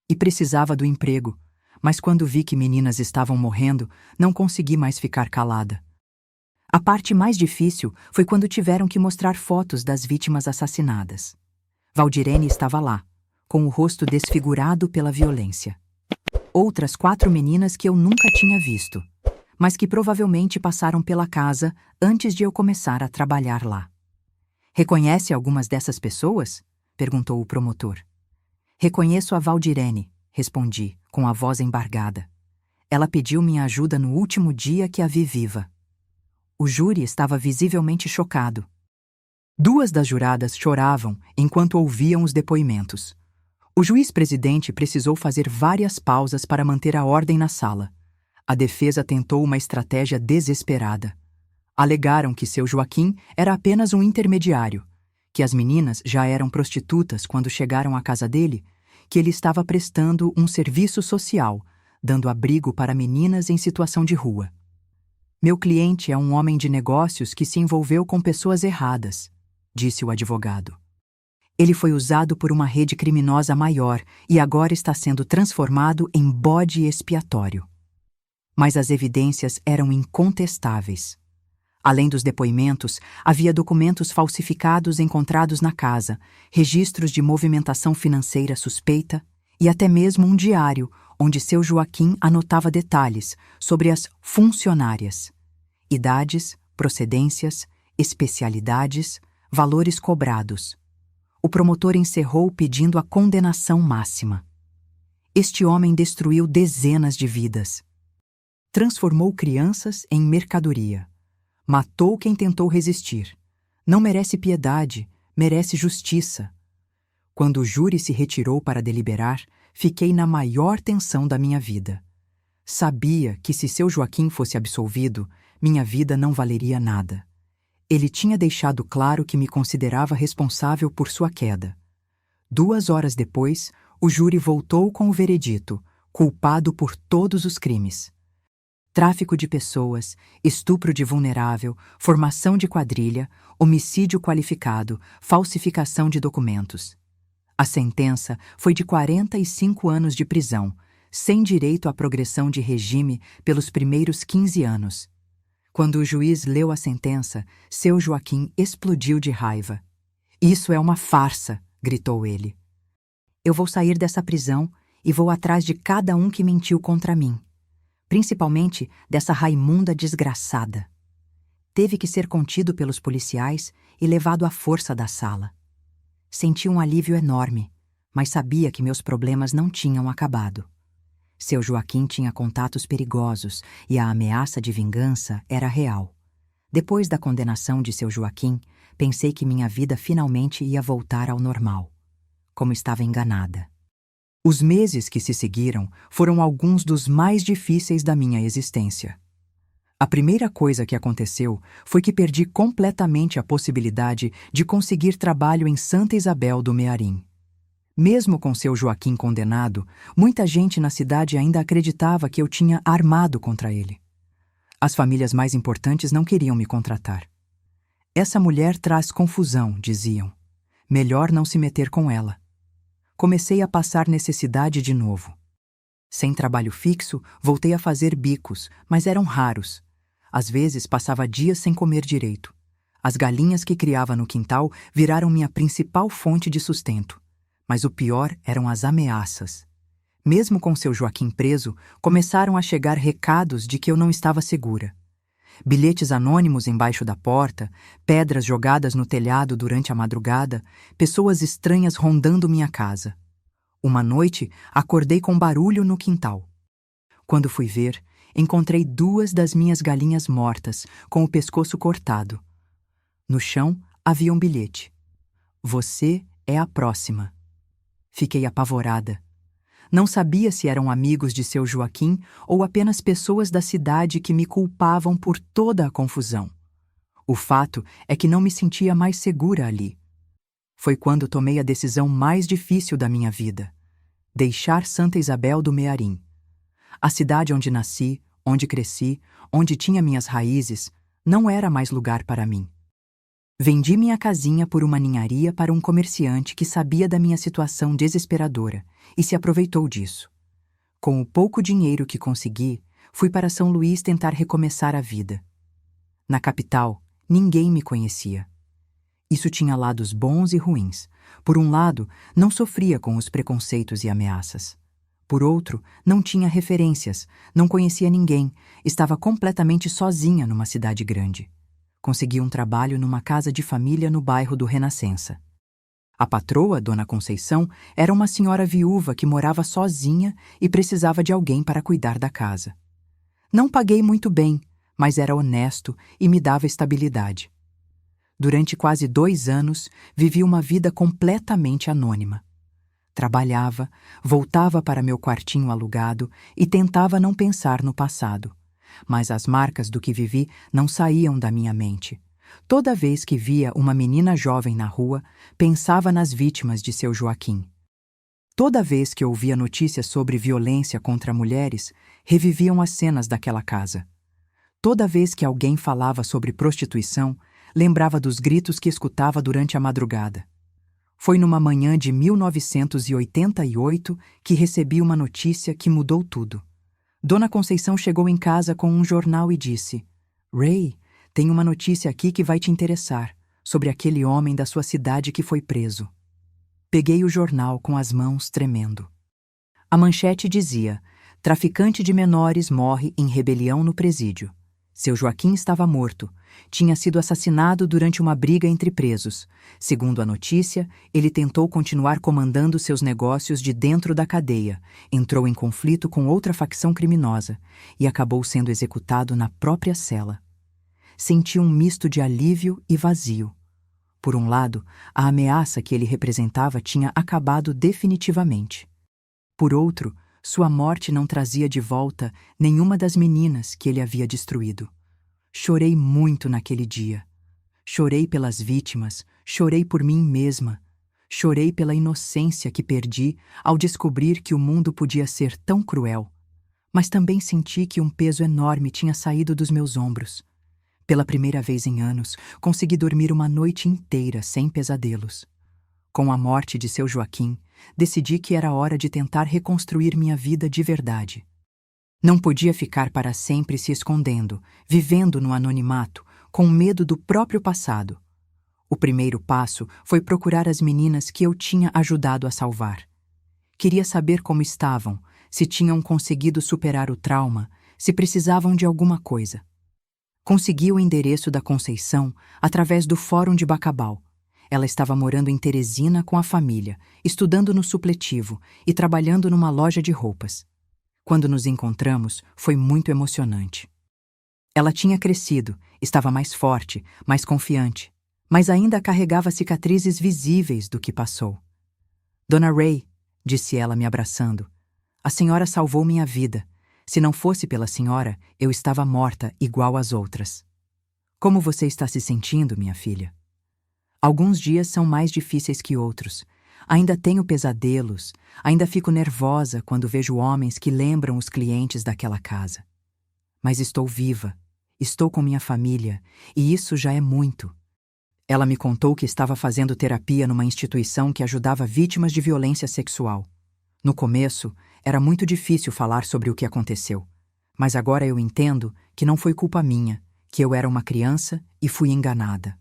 E precisava do emprego, mas quando vi que meninas estavam morrendo, não consegui mais ficar calada. A parte mais difícil foi quando tiveram que mostrar fotos das vítimas assassinadas. Valdirene estava lá, com o rosto desfigurado pela violência. Outras 4 meninas que eu nunca tinha visto, mas que provavelmente passaram pela casa antes de eu começar a trabalhar lá. Reconhece algumas dessas pessoas? Perguntou o promotor. Reconheço a Valdirene, respondi, com a voz embargada. Ela pediu minha ajuda no último dia que a vi viva. O júri estava visivelmente chocado. 2 das juradas choravam enquanto ouviam os depoimentos. O juiz-presidente precisou fazer várias pausas para manter a ordem na sala. A defesa tentou uma estratégia desesperada. Alegaram que seu Joaquim era apenas um intermediário, que as meninas já eram prostitutas quando chegaram à casa dele, que ele estava prestando um serviço social, dando abrigo para meninas em situação de rua. Meu cliente é um homem de negócios que se envolveu com pessoas erradas, disse o advogado. Ele foi usado por uma rede criminosa maior e agora está sendo transformado em bode expiatório. Mas as evidências eram incontestáveis. Além dos depoimentos, havia documentos falsificados encontrados na casa, registros de movimentação financeira suspeita e até mesmo um diário onde seu Joaquim anotava detalhes sobre as funcionárias. Idades, procedências, especialidades, valores cobrados. O promotor encerrou pedindo a condenação máxima. Este homem destruiu dezenas de vidas. Transformou crianças em mercadoria. Matou quem tentou resistir. Não merece piedade, merece justiça. Quando o júri se retirou para deliberar, fiquei na maior tensão da minha vida. Sabia que se seu Joaquim fosse absolvido, minha vida não valeria nada. Ele tinha deixado claro que me considerava responsável por sua queda. 2 horas depois, o júri voltou com o veredito, culpado por todos os crimes. Tráfico de pessoas, estupro de vulnerável, formação de quadrilha, homicídio qualificado, falsificação de documentos. A sentença foi de 45 anos de prisão, sem direito à progressão de regime pelos primeiros 15 anos. Quando o juiz leu a sentença, seu Joaquim explodiu de raiva. Isso é uma farsa, gritou ele. Eu vou sair dessa prisão e vou atrás de cada um que mentiu contra mim. Principalmente dessa Raimunda desgraçada. Teve que ser contido pelos policiais e levado à força da sala. Senti um alívio enorme, mas sabia que meus problemas não tinham acabado. Seu Joaquim tinha contatos perigosos e a ameaça de vingança era real. Depois da condenação de seu Joaquim, pensei que minha vida finalmente ia voltar ao normal. Como estava enganada. Os meses que se seguiram foram alguns dos mais difíceis da minha existência. A primeira coisa que aconteceu foi que perdi completamente a possibilidade de conseguir trabalho em Santa Isabel do Mearim. Mesmo com seu Joaquim condenado, muita gente na cidade ainda acreditava que eu tinha armado contra ele. As famílias mais importantes não queriam me contratar. Essa mulher traz confusão, diziam. Melhor não se meter com ela. Comecei a passar necessidade de novo. Sem trabalho fixo, voltei a fazer bicos, mas eram raros. Às vezes passava dias sem comer direito. As galinhas que criava no quintal viraram minha principal fonte de sustento. Mas o pior eram as ameaças. Mesmo com seu Joaquim preso, começaram a chegar recados de que eu não estava segura. Bilhetes anônimos embaixo da porta, pedras jogadas no telhado durante a madrugada, pessoas estranhas rondando minha casa. Uma noite, acordei com barulho no quintal. Quando fui ver, encontrei 2 das minhas galinhas mortas, com o pescoço cortado. No chão havia um bilhete. Você é a próxima. Fiquei apavorada. Não sabia se eram amigos de seu Joaquim ou apenas pessoas da cidade que me culpavam por toda a confusão. O fato é que não me sentia mais segura ali. Foi quando tomei a decisão mais difícil da minha vida: deixar Santa Isabel do Mearim. A cidade onde nasci, onde cresci, onde tinha minhas raízes, não era mais lugar para mim. Vendi minha casinha por uma ninharia para um comerciante que sabia da minha situação desesperadora e se aproveitou disso. Com o pouco dinheiro que consegui, fui para São Luís tentar recomeçar a vida. Na capital, ninguém me conhecia. Isso tinha lados bons e ruins. Por um lado, não sofria com os preconceitos e ameaças. Por outro, não tinha referências, não conhecia ninguém, estava completamente sozinha numa cidade grande. Consegui um trabalho numa casa de família no bairro do Renascença. A patroa, Dona Conceição, era uma senhora viúva que morava sozinha e precisava de alguém para cuidar da casa. Não paguei muito bem, mas era honesto e me dava estabilidade. Durante quase 2 anos, vivi uma vida completamente anônima. Trabalhava, voltava para meu quartinho alugado e tentava não pensar no passado. Mas as marcas do que vivi não saíam da minha mente. Toda vez que via uma menina jovem na rua, pensava nas vítimas de seu Joaquim. Toda vez que ouvia notícias sobre violência contra mulheres, reviviam as cenas daquela casa. Toda vez que alguém falava sobre prostituição, lembrava dos gritos que escutava durante a madrugada. Foi numa manhã de 1988 que recebi uma notícia que mudou tudo. Dona Conceição chegou em casa com um jornal e disse: "Ray, tem uma notícia aqui que vai te interessar, sobre aquele homem da sua cidade que foi preso." Peguei o jornal com as mãos tremendo. A manchete dizia: "Traficante de menores morre em rebelião no presídio. Seu Joaquim estava morto. Tinha sido assassinado durante uma briga entre presos. Segundo a notícia, ele tentou continuar comandando seus negócios de dentro da cadeia, entrou em conflito com outra facção criminosa e acabou sendo executado na própria cela." Senti um misto de alívio e vazio. Por um lado, a ameaça que ele representava tinha acabado definitivamente. Por outro, sua morte não trazia de volta nenhuma das meninas que ele havia destruído. Chorei muito naquele dia. Chorei pelas vítimas, chorei por mim mesma. Chorei pela inocência que perdi ao descobrir que o mundo podia ser tão cruel. Mas também senti que um peso enorme tinha saído dos meus ombros. Pela primeira vez em anos, consegui dormir uma noite inteira sem pesadelos. Com a morte de seu Joaquim, decidi que era hora de tentar reconstruir minha vida de verdade. Não podia ficar para sempre se escondendo, vivendo no anonimato, com medo do próprio passado. O primeiro passo foi procurar as meninas que eu tinha ajudado a salvar. Queria saber como estavam, se tinham conseguido superar o trauma, se precisavam de alguma coisa. Consegui o endereço da Conceição através do Fórum de Bacabal. Ela estava morando em Teresina com a família, estudando no supletivo e trabalhando numa loja de roupas. Quando nos encontramos, foi muito emocionante. Ela tinha crescido, estava mais forte, mais confiante, mas ainda carregava cicatrizes visíveis do que passou. "Dona Ray", disse ela me abraçando, "a senhora salvou minha vida. Se não fosse pela senhora, eu estava morta igual às outras." "Como você está se sentindo, minha filha?" "Alguns dias são mais difíceis que outros. Ainda tenho pesadelos, ainda fico nervosa quando vejo homens que lembram os clientes daquela casa. Mas estou viva, estou com minha família, e isso já é muito." Ela me contou que estava fazendo terapia numa instituição que ajudava vítimas de violência sexual. No começo, era muito difícil falar sobre o que aconteceu, mas agora eu entendo que não foi culpa minha, que eu era uma criança e fui enganada.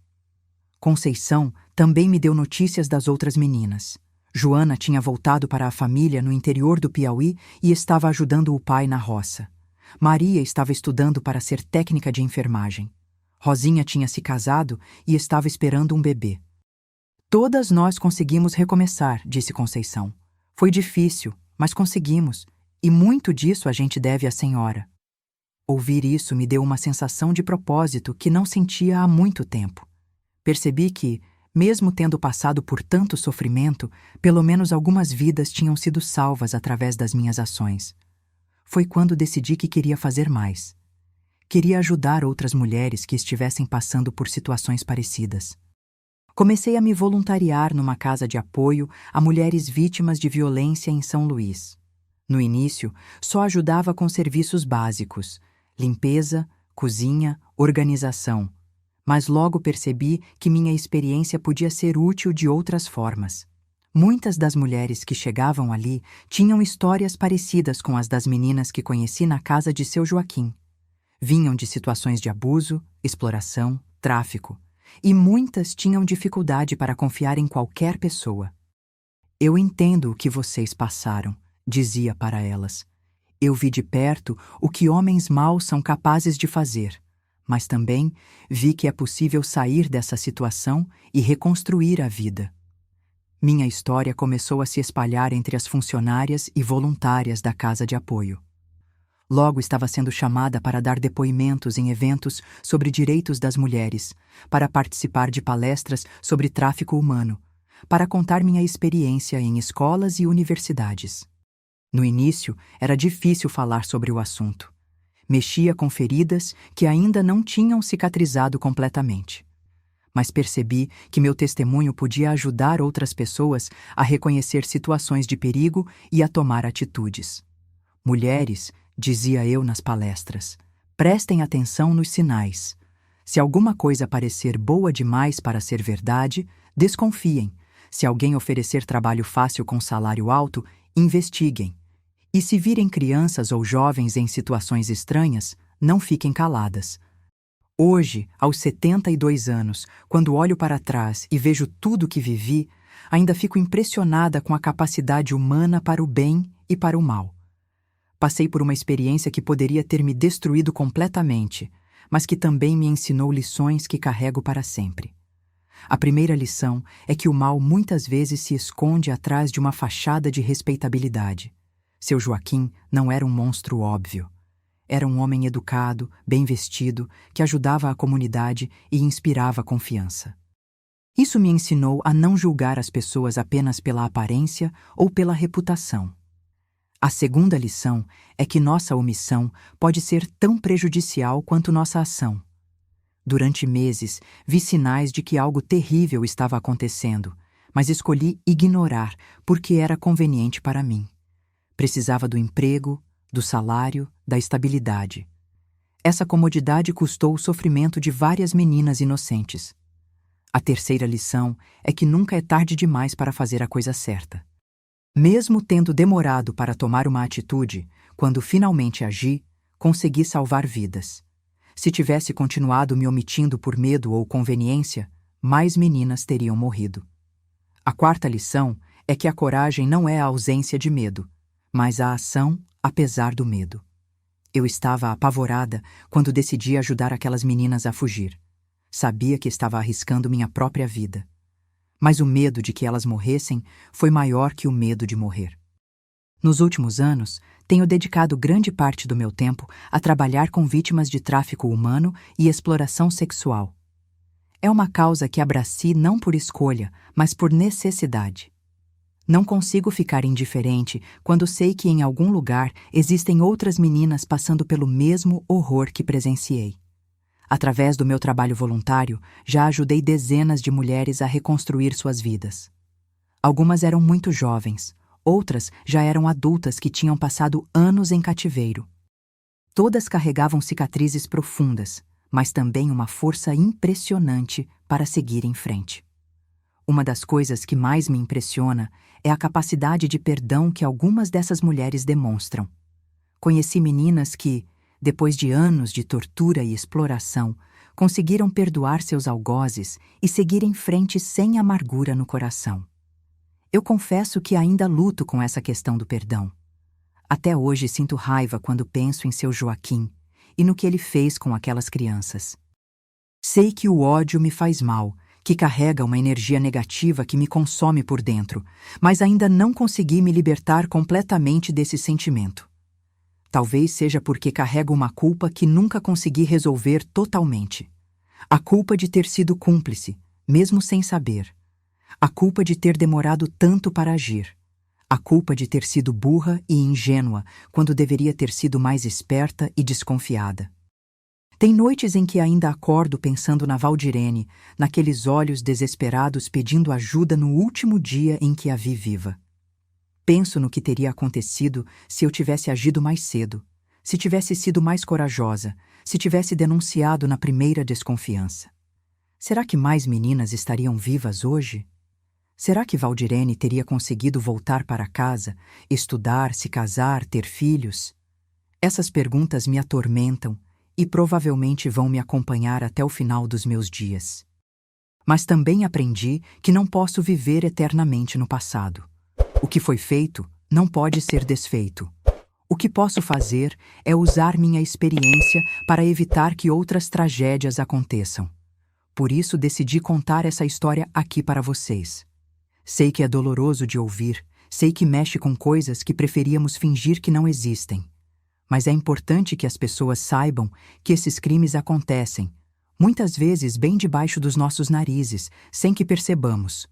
Conceição também me deu notícias das outras meninas. Joana tinha voltado para a família no interior do Piauí e estava ajudando o pai na roça. Maria estava estudando para ser técnica de enfermagem. Rosinha tinha se casado e estava esperando um bebê. "Todas nós conseguimos recomeçar", disse Conceição. "Foi difícil, mas conseguimos, e muito disso a gente deve à senhora." Ouvir isso me deu uma sensação de propósito que não sentia há muito tempo. Percebi que, mesmo tendo passado por tanto sofrimento, pelo menos algumas vidas tinham sido salvas através das minhas ações. Foi quando decidi que queria fazer mais. queria ajudar outras mulheres que estivessem passando por situações parecidas. Comecei a me voluntariar numa casa de apoio a mulheres vítimas de violência em São Luís. No início, só ajudava com serviços básicos: limpeza, cozinha, organização. Mas logo percebi que minha experiência podia ser útil de outras formas. Muitas das mulheres que chegavam ali tinham histórias parecidas com as das meninas que conheci na casa de seu Joaquim. Vinham de situações de abuso, exploração, tráfico, e muitas tinham dificuldade para confiar em qualquer pessoa. Eu entendo o que vocês passaram, dizia para elas. Eu vi de perto o que homens maus são capazes de fazer, mas também vi que é possível sair dessa situação e reconstruir a vida. Minha história começou a se espalhar entre as funcionárias e voluntárias da casa de apoio. Logo estava sendo chamada para dar depoimentos em eventos sobre direitos das mulheres, para participar de palestras sobre tráfico humano, para contar minha experiência em escolas e universidades. No início, era difícil falar sobre o assunto. Mexia com feridas que ainda não tinham cicatrizado completamente. Mas percebi que meu testemunho podia ajudar outras pessoas a reconhecer situações de perigo e a tomar atitudes. Mulheres, dizia eu nas palestras, prestem atenção nos sinais. Se alguma coisa parecer boa demais para ser verdade, desconfiem. Se alguém oferecer trabalho fácil com salário alto, investiguem. E se virem crianças ou jovens em situações estranhas, não fiquem caladas. Hoje, aos 72 anos, quando olho para trás e vejo tudo o que vivi, ainda fico impressionada com a capacidade humana para o bem e para o mal. Passei por uma experiência que poderia ter me destruído completamente, mas que também me ensinou lições que carrego para sempre. A primeira lição é que o mal muitas vezes se esconde atrás de uma fachada de respeitabilidade. Seu Joaquim não era um monstro óbvio. Era um homem educado, bem vestido, que ajudava a comunidade e inspirava confiança. Isso me ensinou a não julgar as pessoas apenas pela aparência ou pela reputação. A segunda lição é que nossa omissão pode ser tão prejudicial quanto nossa ação. Durante meses, vi sinais de que algo terrível estava acontecendo, mas escolhi ignorar porque era conveniente para mim. Precisava do emprego, do salário, da estabilidade. Essa comodidade custou o sofrimento de várias meninas inocentes. A terceira lição é que nunca é tarde demais para fazer a coisa certa. Mesmo tendo demorado para tomar uma atitude, quando finalmente agi, consegui salvar vidas. Se tivesse continuado me omitindo por medo ou conveniência, mais meninas teriam morrido. A quarta lição é que a coragem não é a ausência de medo, mas a ação apesar do medo. Eu estava apavorada quando decidi ajudar aquelas meninas a fugir. Sabia que estava arriscando minha própria vida. Mas o medo de que elas morressem foi maior que o medo de morrer. Nos últimos anos, tenho dedicado grande parte do meu tempo a trabalhar com vítimas de tráfico humano e exploração sexual. É uma causa que abraci não por escolha, mas por necessidade. Não consigo ficar indiferente quando sei que em algum lugar existem outras meninas passando pelo mesmo horror que presenciei. Através do meu trabalho voluntário, já ajudei dezenas de mulheres a reconstruir suas vidas. Algumas eram muito jovens, outras já eram adultas que tinham passado anos em cativeiro. Todas carregavam cicatrizes profundas, mas também uma força impressionante para seguir em frente. Uma das coisas que mais me impressiona é a capacidade de perdão que algumas dessas mulheres demonstram. Conheci meninas que, depois de anos de tortura e exploração, conseguiram perdoar seus algozes e seguir em frente sem amargura no coração. Eu confesso que ainda luto com essa questão do perdão. Até hoje sinto raiva quando penso em seu Joaquim e no que ele fez com aquelas crianças. Sei que o ódio me faz mal, que carrega uma energia negativa que me consome por dentro, mas ainda não consegui me libertar completamente desse sentimento. Talvez seja porque carrego uma culpa que nunca consegui resolver totalmente. A culpa de ter sido cúmplice, mesmo sem saber. A culpa de ter demorado tanto para agir. A culpa de ter sido burra e ingênua quando deveria ter sido mais esperta e desconfiada. Tem noites em que ainda acordo pensando na Valdirene, naqueles olhos desesperados pedindo ajuda no último dia em que a vi viva. Penso no que teria acontecido se eu tivesse agido mais cedo, se tivesse sido mais corajosa, se tivesse denunciado na primeira desconfiança. Será que mais meninas estariam vivas hoje? Será que Valdirene teria conseguido voltar para casa, estudar, se casar, ter filhos? Essas perguntas me atormentam e provavelmente vão me acompanhar até o final dos meus dias. Mas também aprendi que não posso viver eternamente no passado. O que foi feito não pode ser desfeito. O que posso fazer é usar minha experiência para evitar que outras tragédias aconteçam. Por isso decidi contar essa história aqui para vocês. Sei que é doloroso de ouvir, sei que mexe com coisas que preferíamos fingir que não existem. Mas é importante que as pessoas saibam que esses crimes acontecem, muitas vezes bem debaixo dos nossos narizes, sem que percebamos.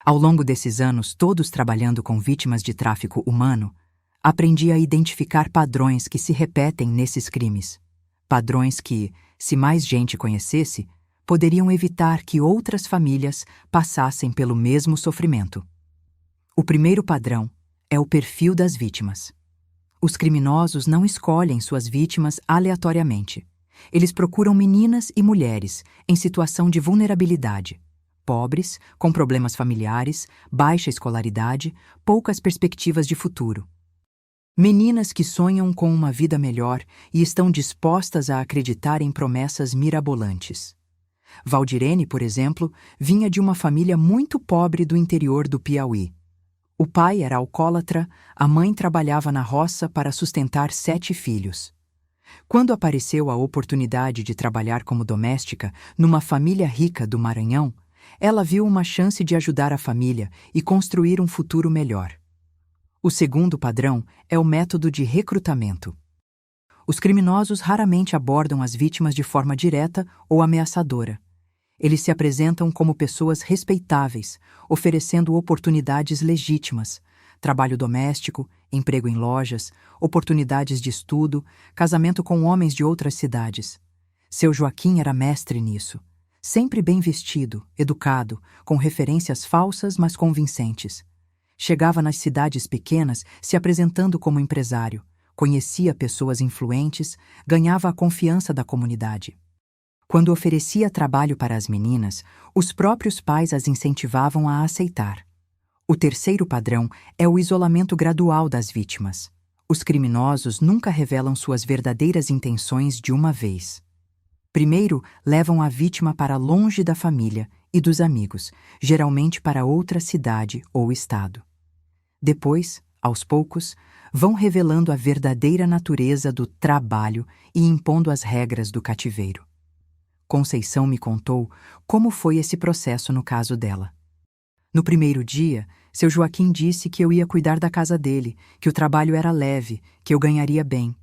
Ao longo desses anos, todos trabalhando com vítimas de tráfico humano, aprendi a identificar padrões que se repetem nesses crimes. Padrões que, se mais gente conhecesse, poderiam evitar que outras famílias passassem pelo mesmo sofrimento. O primeiro padrão é o perfil das vítimas. Os criminosos não escolhem suas vítimas aleatoriamente. Eles procuram meninas e mulheres em situação de vulnerabilidade, pobres, com problemas familiares, baixa escolaridade, poucas perspectivas de futuro. Meninas que sonham com uma vida melhor e estão dispostas a acreditar em promessas mirabolantes. Valdirene, por exemplo, vinha de uma família muito pobre do interior do Piauí. O pai era alcoólatra, a mãe trabalhava na roça para sustentar 7 filhos. Quando apareceu a oportunidade de trabalhar como doméstica numa família rica do Maranhão, ela viu uma chance de ajudar a família e construir um futuro melhor. O segundo padrão é o método de recrutamento. Os criminosos raramente abordam as vítimas de forma direta ou ameaçadora. Eles se apresentam como pessoas respeitáveis, oferecendo oportunidades legítimas, trabalho doméstico, emprego em lojas, oportunidades de estudo, casamento com homens de outras cidades. Seu Joaquim era mestre nisso. Sempre bem vestido, educado, com referências falsas, mas convincentes. Chegava nas cidades pequenas se apresentando como empresário, conhecia pessoas influentes, ganhava a confiança da comunidade. Quando oferecia trabalho para as meninas, os próprios pais as incentivavam a aceitar. O terceiro padrão é o isolamento gradual das vítimas. Os criminosos nunca revelam suas verdadeiras intenções de uma vez. Primeiro, levam a vítima para longe da família e dos amigos, geralmente para outra cidade ou estado. Depois, aos poucos, vão revelando a verdadeira natureza do trabalho e impondo as regras do cativeiro. Conceição me contou como foi esse processo no caso dela. No primeiro dia, seu Joaquim disse que eu ia cuidar da casa dele, que o trabalho era leve, que eu ganharia bem.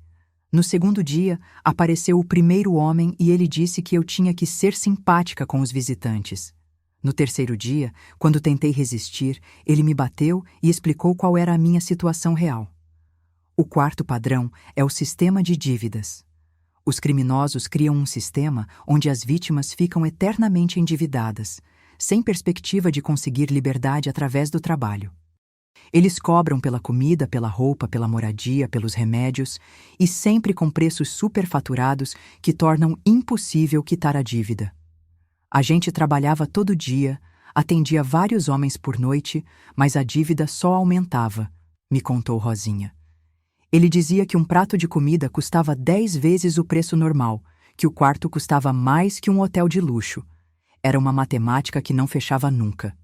No segundo dia, apareceu o primeiro homem e ele disse que eu tinha que ser simpática com os visitantes. No terceiro dia, quando tentei resistir, ele me bateu e explicou qual era a minha situação real. O quarto padrão é o sistema de dívidas. Os criminosos criam um sistema onde as vítimas ficam eternamente endividadas, sem perspectiva de conseguir liberdade através do trabalho. Eles cobram pela comida, pela roupa, pela moradia, pelos remédios, e sempre com preços superfaturados que tornam impossível quitar a dívida. A gente trabalhava todo dia, atendia vários homens por noite, mas a dívida só aumentava, me contou Rosinha. Ele dizia que um prato de comida custava 10 vezes o preço normal, que o quarto custava mais que um hotel de luxo. Era uma matemática que não fechava nunca.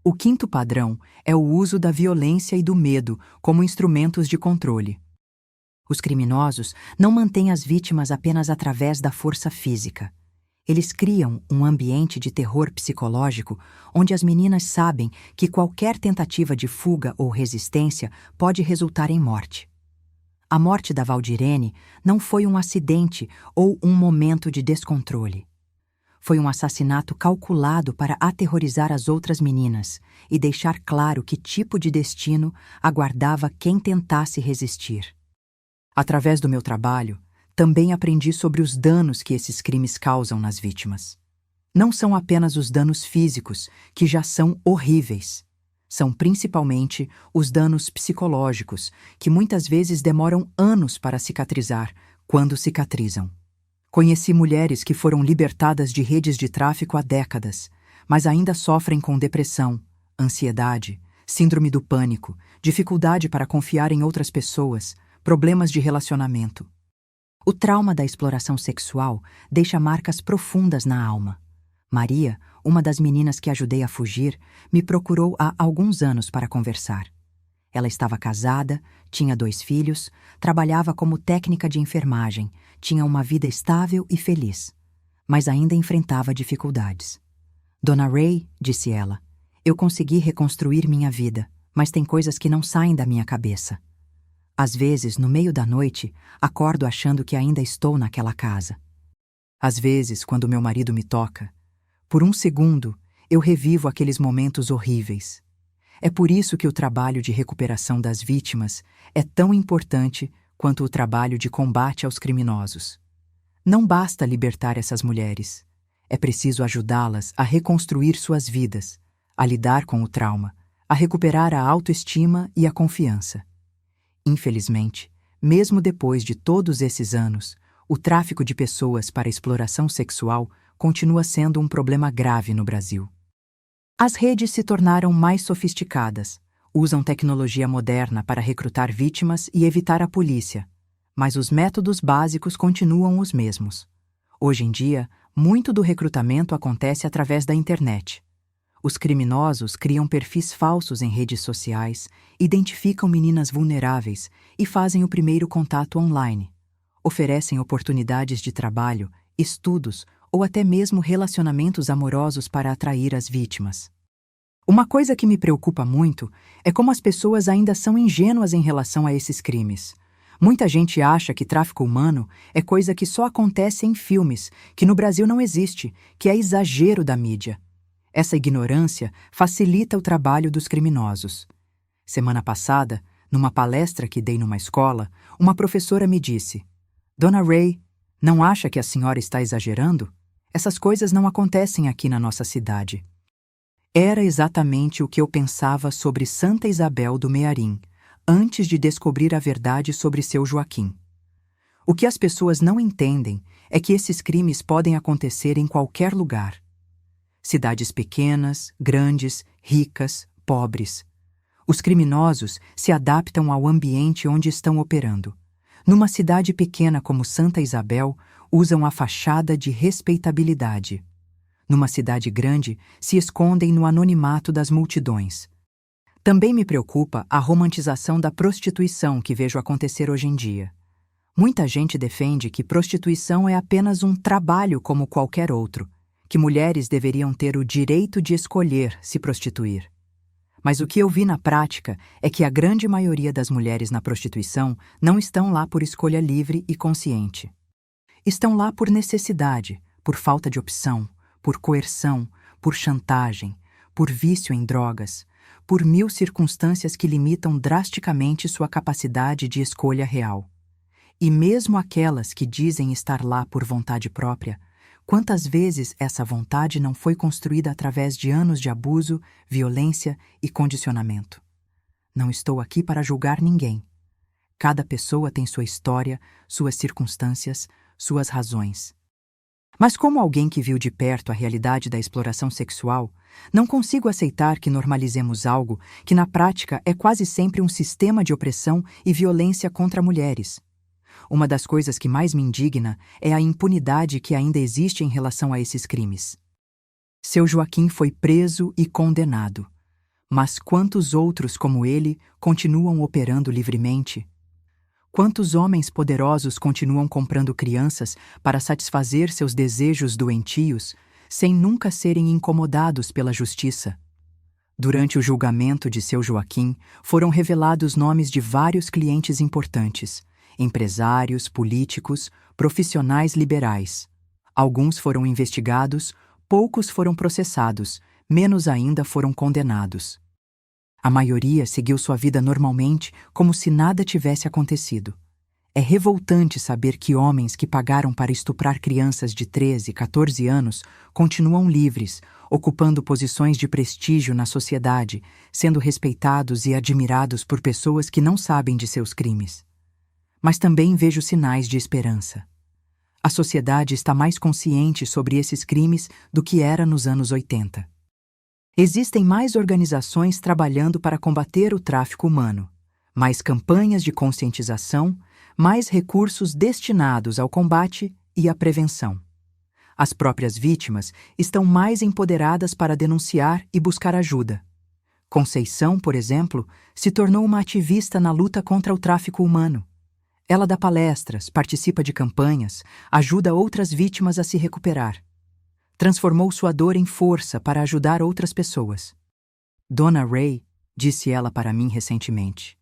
O quinto padrão é o uso da violência e do medo como instrumentos de controle. Os criminosos não mantêm as vítimas apenas através da força física. Eles criam um ambiente de terror psicológico onde as meninas sabem que qualquer tentativa de fuga ou resistência pode resultar em morte. A morte da Valdirene não foi um acidente ou um momento de descontrole. Foi um assassinato calculado para aterrorizar as outras meninas e deixar claro que tipo de destino aguardava quem tentasse resistir. Através do meu trabalho, também aprendi sobre os danos que esses crimes causam nas vítimas. Não são apenas os danos físicos, que já são horríveis. São principalmente os danos psicológicos, que muitas vezes demoram anos para cicatrizar, quando cicatrizam. Conheci mulheres que foram libertadas de redes de tráfico há décadas, mas ainda sofrem com depressão, ansiedade, síndrome do pânico, dificuldade para confiar em outras pessoas, problemas de relacionamento. O trauma da exploração sexual deixa marcas profundas na alma. Maria, uma das meninas que ajudei a fugir, me procurou há alguns anos para conversar. Ela estava casada, tinha 2 filhos, trabalhava como técnica de enfermagem, tinha uma vida estável e feliz, mas ainda enfrentava dificuldades. Dona Ray, disse ela, eu consegui reconstruir minha vida, mas tem coisas que não saem da minha cabeça. Às vezes, no meio da noite, acordo achando que ainda estou naquela casa. Às vezes, quando meu marido me toca, por um segundo, eu revivo aqueles momentos horríveis. É por isso que o trabalho de recuperação das vítimas é tão importante quanto o trabalho de combate aos criminosos. Não basta libertar essas mulheres. É preciso ajudá-las a reconstruir suas vidas, a lidar com o trauma, a recuperar a autoestima e a confiança. Infelizmente, mesmo depois de todos esses anos, o tráfico de pessoas para exploração sexual continua sendo um problema grave no Brasil. As redes se tornaram mais sofisticadas, usam tecnologia moderna para recrutar vítimas e evitar a polícia, mas os métodos básicos continuam os mesmos. Hoje em dia, muito do recrutamento acontece através da internet. Os criminosos criam perfis falsos em redes sociais, identificam meninas vulneráveis e fazem o primeiro contato online. Oferecem oportunidades de trabalho, estudos ou até mesmo relacionamentos amorosos para atrair as vítimas. Uma coisa que me preocupa muito é como as pessoas ainda são ingênuas em relação a esses crimes. Muita gente acha que tráfico humano é coisa que só acontece em filmes, que no Brasil não existe, que é exagero da mídia. Essa ignorância facilita o trabalho dos criminosos. Semana passada, numa palestra que dei numa escola, uma professora me disse: Dona Ray, não acha que a senhora está exagerando? Essas coisas não acontecem aqui na nossa cidade. Era exatamente o que eu pensava sobre Santa Isabel do Mearim, antes de descobrir a verdade sobre seu Joaquim. O que as pessoas não entendem é que esses crimes podem acontecer em qualquer lugar. Cidades pequenas, grandes, ricas, pobres. Os criminosos se adaptam ao ambiente onde estão operando. Numa cidade pequena como Santa Isabel, usam a fachada de respeitabilidade. Numa cidade grande, se escondem no anonimato das multidões. Também me preocupa a romantização da prostituição que vejo acontecer hoje em dia. Muita gente defende que prostituição é apenas um trabalho como qualquer outro, que mulheres deveriam ter o direito de escolher se prostituir. Mas o que eu vi na prática é que a grande maioria das mulheres na prostituição não estão lá por escolha livre e consciente. Estão lá por necessidade, por falta de opção, por coerção, por chantagem, por vício em drogas, por 1000 circunstâncias que limitam drasticamente sua capacidade de escolha real. E mesmo aquelas que dizem estar lá por vontade própria, quantas vezes essa vontade não foi construída através de anos de abuso, violência e condicionamento? Não estou aqui para julgar ninguém. Cada pessoa tem sua história, suas circunstâncias, suas razões. Mas como alguém que viu de perto a realidade da exploração sexual, não consigo aceitar que normalizemos algo que na prática é quase sempre um sistema de opressão e violência contra mulheres. Uma das coisas que mais me indigna é a impunidade que ainda existe em relação a esses crimes. Seu Joaquim foi preso e condenado, mas quantos outros como ele continuam operando livremente? Quantos homens poderosos continuam comprando crianças para satisfazer seus desejos doentios, sem nunca serem incomodados pela justiça? Durante o julgamento de seu Joaquim, foram revelados nomes de vários clientes importantes, empresários, políticos, profissionais liberais. Alguns foram investigados, poucos foram processados, menos ainda foram condenados. A maioria seguiu sua vida normalmente, como se nada tivesse acontecido. É revoltante saber que homens que pagaram para estuprar crianças de 13, 14 anos continuam livres, ocupando posições de prestígio na sociedade, sendo respeitados e admirados por pessoas que não sabem de seus crimes. Mas também vejo sinais de esperança. A sociedade está mais consciente sobre esses crimes do que era nos anos 80. Existem mais organizações trabalhando para combater o tráfico humano, mais campanhas de conscientização, mais recursos destinados ao combate e à prevenção. As próprias vítimas estão mais empoderadas para denunciar e buscar ajuda. Conceição, por exemplo, se tornou uma ativista na luta contra o tráfico humano. Ela dá palestras, participa de campanhas, ajuda outras vítimas a se recuperar. Transformou sua dor em força para ajudar outras pessoas. Donna Ray, disse ela para mim recentemente,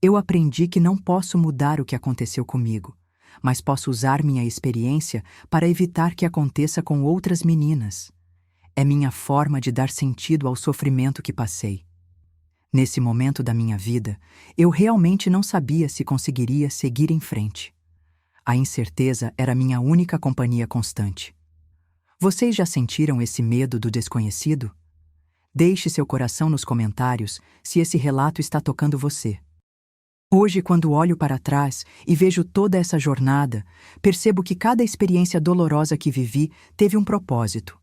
eu aprendi que não posso mudar o que aconteceu comigo, mas posso usar minha experiência para evitar que aconteça com outras meninas. É minha forma de dar sentido ao sofrimento que passei. Nesse momento da minha vida, eu realmente não sabia se conseguiria seguir em frente. A incerteza era minha única companhia constante. Vocês já sentiram esse medo do desconhecido? Deixe seu coração nos comentários se esse relato está tocando você. Hoje, quando olho para trás e vejo toda essa jornada, percebo que cada experiência dolorosa que vivi teve um propósito.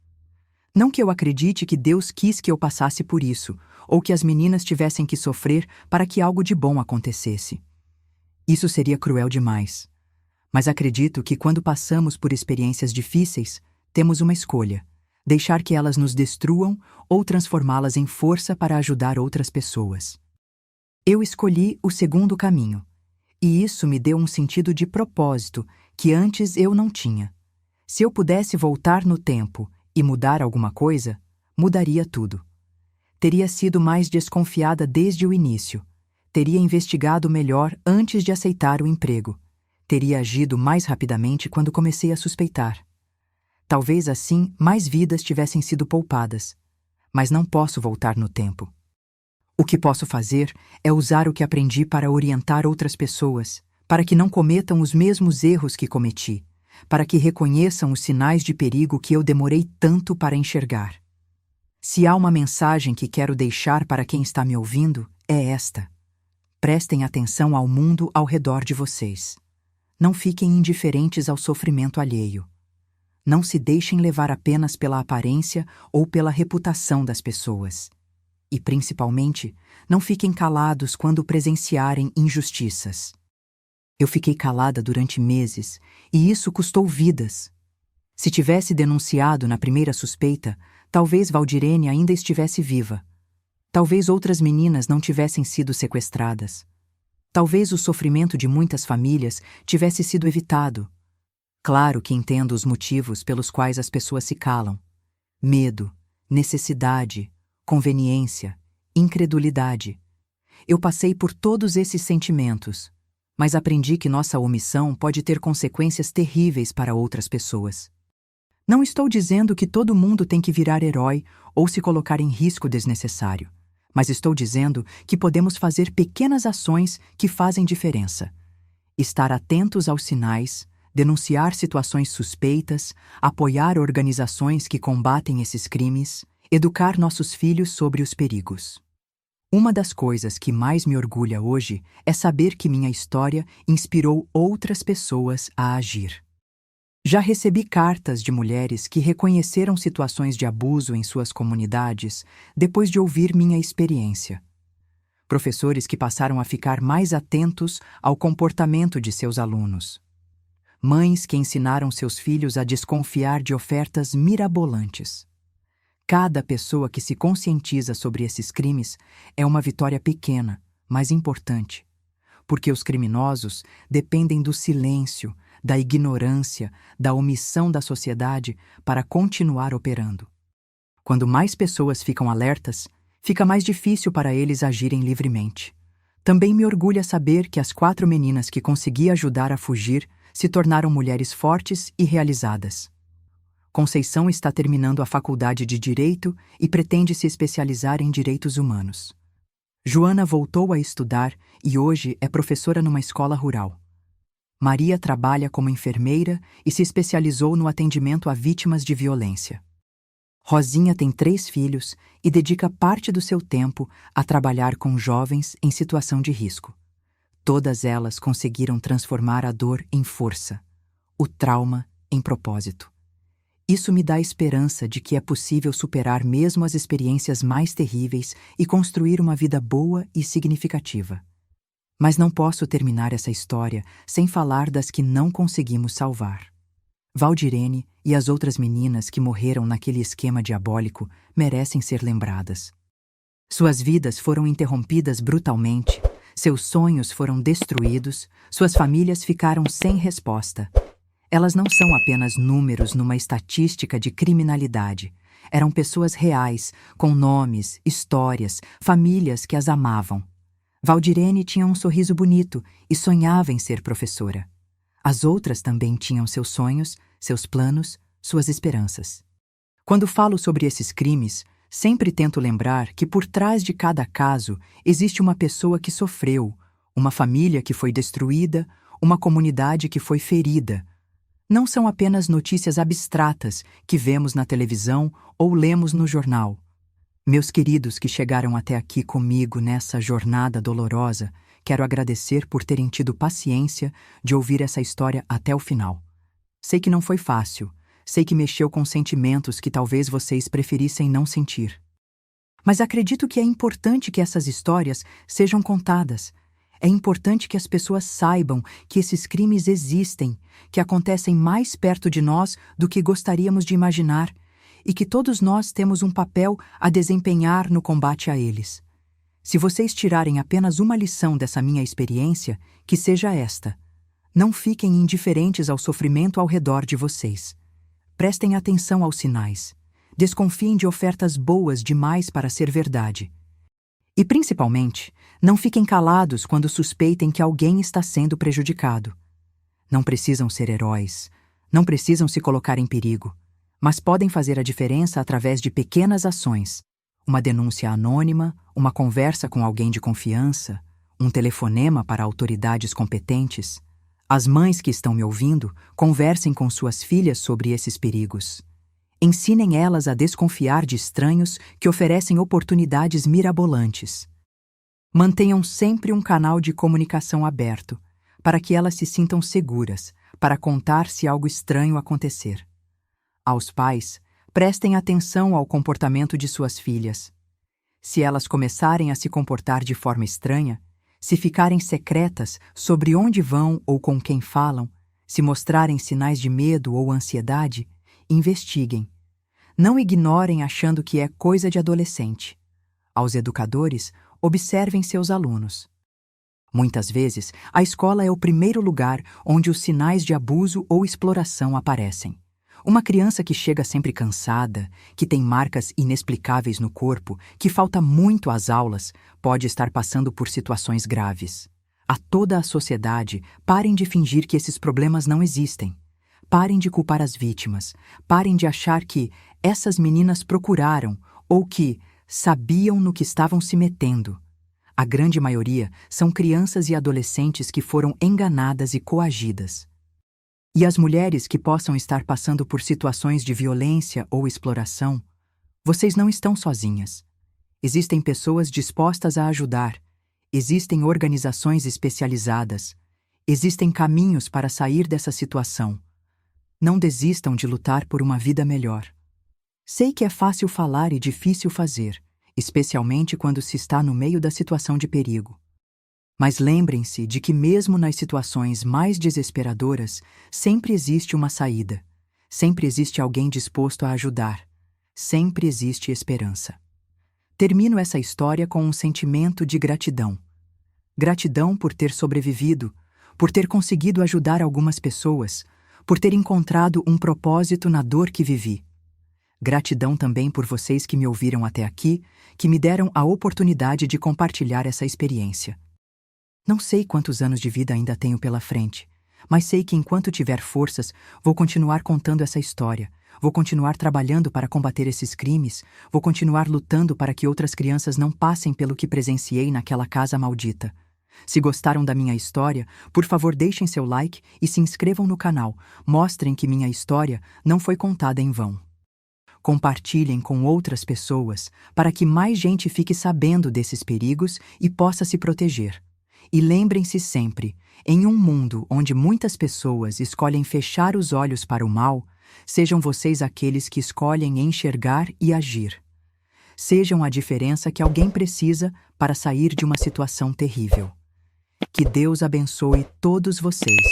Não que eu acredite que Deus quis que eu passasse por isso, ou que as meninas tivessem que sofrer para que algo de bom acontecesse. Isso seria cruel demais. Mas acredito que quando passamos por experiências difíceis, temos uma escolha: deixar que elas nos destruam ou transformá-las em força para ajudar outras pessoas. Eu escolhi o segundo caminho, e isso me deu um sentido de propósito que antes eu não tinha. Se eu pudesse voltar no tempo e mudar alguma coisa, mudaria tudo. Teria sido mais desconfiada desde o início, teria investigado melhor antes de aceitar o emprego, teria agido mais rapidamente quando comecei a suspeitar. Talvez assim mais vidas tivessem sido poupadas, mas não posso voltar no tempo. O que posso fazer é usar o que aprendi para orientar outras pessoas, para que não cometam os mesmos erros que cometi, para que reconheçam os sinais de perigo que eu demorei tanto para enxergar. Se há uma mensagem que quero deixar para quem está me ouvindo, é esta: prestem atenção ao mundo ao redor de vocês. Não fiquem indiferentes ao sofrimento alheio. Não se deixem levar apenas pela aparência ou pela reputação das pessoas. E, principalmente, não fiquem calados quando presenciarem injustiças. Eu fiquei calada durante meses, e isso custou vidas. Se tivesse denunciado na primeira suspeita, talvez Valdirene ainda estivesse viva. Talvez outras meninas não tivessem sido sequestradas. Talvez o sofrimento de muitas famílias tivesse sido evitado. Claro que entendo os motivos pelos quais as pessoas se calam: medo, necessidade, conveniência, incredulidade. Eu passei por todos esses sentimentos, mas aprendi que nossa omissão pode ter consequências terríveis para outras pessoas. Não estou dizendo que todo mundo tem que virar herói ou se colocar em risco desnecessário, mas estou dizendo que podemos fazer pequenas ações que fazem diferença. Estar atentos aos sinais, denunciar situações suspeitas, apoiar organizações que combatem esses crimes, educar nossos filhos sobre os perigos. Uma das coisas que mais me orgulha hoje é saber que minha história inspirou outras pessoas a agir. Já recebi cartas de mulheres que reconheceram situações de abuso em suas comunidades depois de ouvir minha experiência. Professores que passaram a ficar mais atentos ao comportamento de seus alunos. Mães que ensinaram seus filhos a desconfiar de ofertas mirabolantes. Cada pessoa que se conscientiza sobre esses crimes é uma vitória pequena, mas importante, porque os criminosos dependem do silêncio, da ignorância, da omissão da sociedade para continuar operando. Quando mais pessoas ficam alertas, fica mais difícil para eles agirem livremente. Também me orgulha saber que as 4 meninas que consegui ajudar a fugir se tornaram mulheres fortes e realizadas. Conceição está terminando a faculdade de Direito e pretende se especializar em Direitos Humanos. Joana voltou a estudar e hoje é professora numa escola rural. Maria trabalha como enfermeira e se especializou no atendimento a vítimas de violência. Rosinha tem 3 filhos e dedica parte do seu tempo a trabalhar com jovens em situação de risco. Todas elas conseguiram transformar a dor em força, o trauma em propósito. Isso me dá esperança de que é possível superar mesmo as experiências mais terríveis e construir uma vida boa e significativa. Mas não posso terminar essa história sem falar das que não conseguimos salvar. Valdirene e as outras meninas que morreram naquele esquema diabólico merecem ser lembradas. Suas vidas foram interrompidas brutalmente, seus sonhos foram destruídos, suas famílias ficaram sem resposta. Elas não são apenas números numa estatística de criminalidade. Eram pessoas reais, com nomes, histórias, famílias que as amavam. Valdirene tinha um sorriso bonito e sonhava em ser professora. As outras também tinham seus sonhos, seus planos, suas esperanças. Quando falo sobre esses crimes, sempre tento lembrar que por trás de cada caso existe uma pessoa que sofreu, uma família que foi destruída, uma comunidade que foi ferida. Não são apenas notícias abstratas que vemos na televisão ou lemos no jornal. Meus queridos que chegaram até aqui comigo nessa jornada dolorosa, quero agradecer por terem tido paciência de ouvir essa história até o final. Sei que não foi fácil, sei que mexeu com sentimentos que talvez vocês preferissem não sentir. Mas acredito que é importante que essas histórias sejam contadas. É importante que as pessoas saibam que esses crimes existem, que acontecem mais perto de nós do que gostaríamos de imaginar, e que todos nós temos um papel a desempenhar no combate a eles. Se vocês tirarem apenas uma lição dessa minha experiência, que seja esta: não fiquem indiferentes ao sofrimento ao redor de vocês. Prestem atenção aos sinais. Desconfiem de ofertas boas demais para ser verdade. E, principalmente, não fiquem calados quando suspeitem que alguém está sendo prejudicado. Não precisam ser heróis, não precisam se colocar em perigo, mas podem fazer a diferença através de pequenas ações. Uma denúncia anônima, uma conversa com alguém de confiança, um telefonema para autoridades competentes. As mães que estão me ouvindo, conversem com suas filhas sobre esses perigos. Ensinem elas a desconfiar de estranhos que oferecem oportunidades mirabolantes. Mantenham sempre um canal de comunicação aberto, para que elas se sintam seguras, para contar se algo estranho acontecer. Aos pais, prestem atenção ao comportamento de suas filhas. Se elas começarem a se comportar de forma estranha, se ficarem secretas sobre onde vão ou com quem falam, se mostrarem sinais de medo ou ansiedade, investiguem. Não ignorem achando que é coisa de adolescente. Aos educadores, observem seus alunos. Muitas vezes, a escola é o primeiro lugar onde os sinais de abuso ou exploração aparecem. Uma criança que chega sempre cansada, que tem marcas inexplicáveis no corpo, que falta muito às aulas, pode estar passando por situações graves. A toda a sociedade, parem de fingir que esses problemas não existem. Parem de culpar as vítimas. Parem de achar que essas meninas procuraram ou que sabiam no que estavam se metendo. A grande maioria são crianças e adolescentes que foram enganadas e coagidas. E as mulheres que possam estar passando por situações de violência ou exploração, vocês não estão sozinhas. Existem pessoas dispostas a ajudar, existem organizações especializadas, existem caminhos para sair dessa situação. Não desistam de lutar por uma vida melhor. Sei que é fácil falar e difícil fazer, especialmente quando se está no meio da situação de perigo. Mas lembrem-se de que mesmo nas situações mais desesperadoras, sempre existe uma saída. Sempre existe alguém disposto a ajudar. Sempre existe esperança. Termino essa história com um sentimento de gratidão. Gratidão por ter sobrevivido, por ter conseguido ajudar algumas pessoas, por ter encontrado um propósito na dor que vivi. Gratidão também por vocês que me ouviram até aqui, que me deram a oportunidade de compartilhar essa experiência. Não sei quantos anos de vida ainda tenho pela frente, mas sei que enquanto tiver forças, vou continuar contando essa história, vou continuar trabalhando para combater esses crimes, vou continuar lutando para que outras crianças não passem pelo que presenciei naquela casa maldita. Se gostaram da minha história, por favor deixem seu like e se inscrevam no canal. Mostrem que minha história não foi contada em vão. Compartilhem com outras pessoas para que mais gente fique sabendo desses perigos e possa se proteger. E lembrem-se sempre, em um mundo onde muitas pessoas escolhem fechar os olhos para o mal, sejam vocês aqueles que escolhem enxergar e agir. Sejam a diferença que alguém precisa para sair de uma situação terrível. Que Deus abençoe todos vocês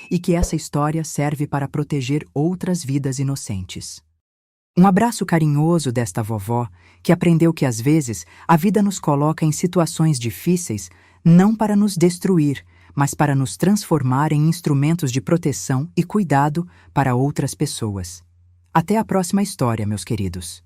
e que essa história serve para proteger outras vidas inocentes. Um abraço carinhoso desta vovó, que aprendeu que às vezes a vida nos coloca em situações difíceis não para nos destruir, mas para nos transformar em instrumentos de proteção e cuidado para outras pessoas. Até a próxima história, meus queridos.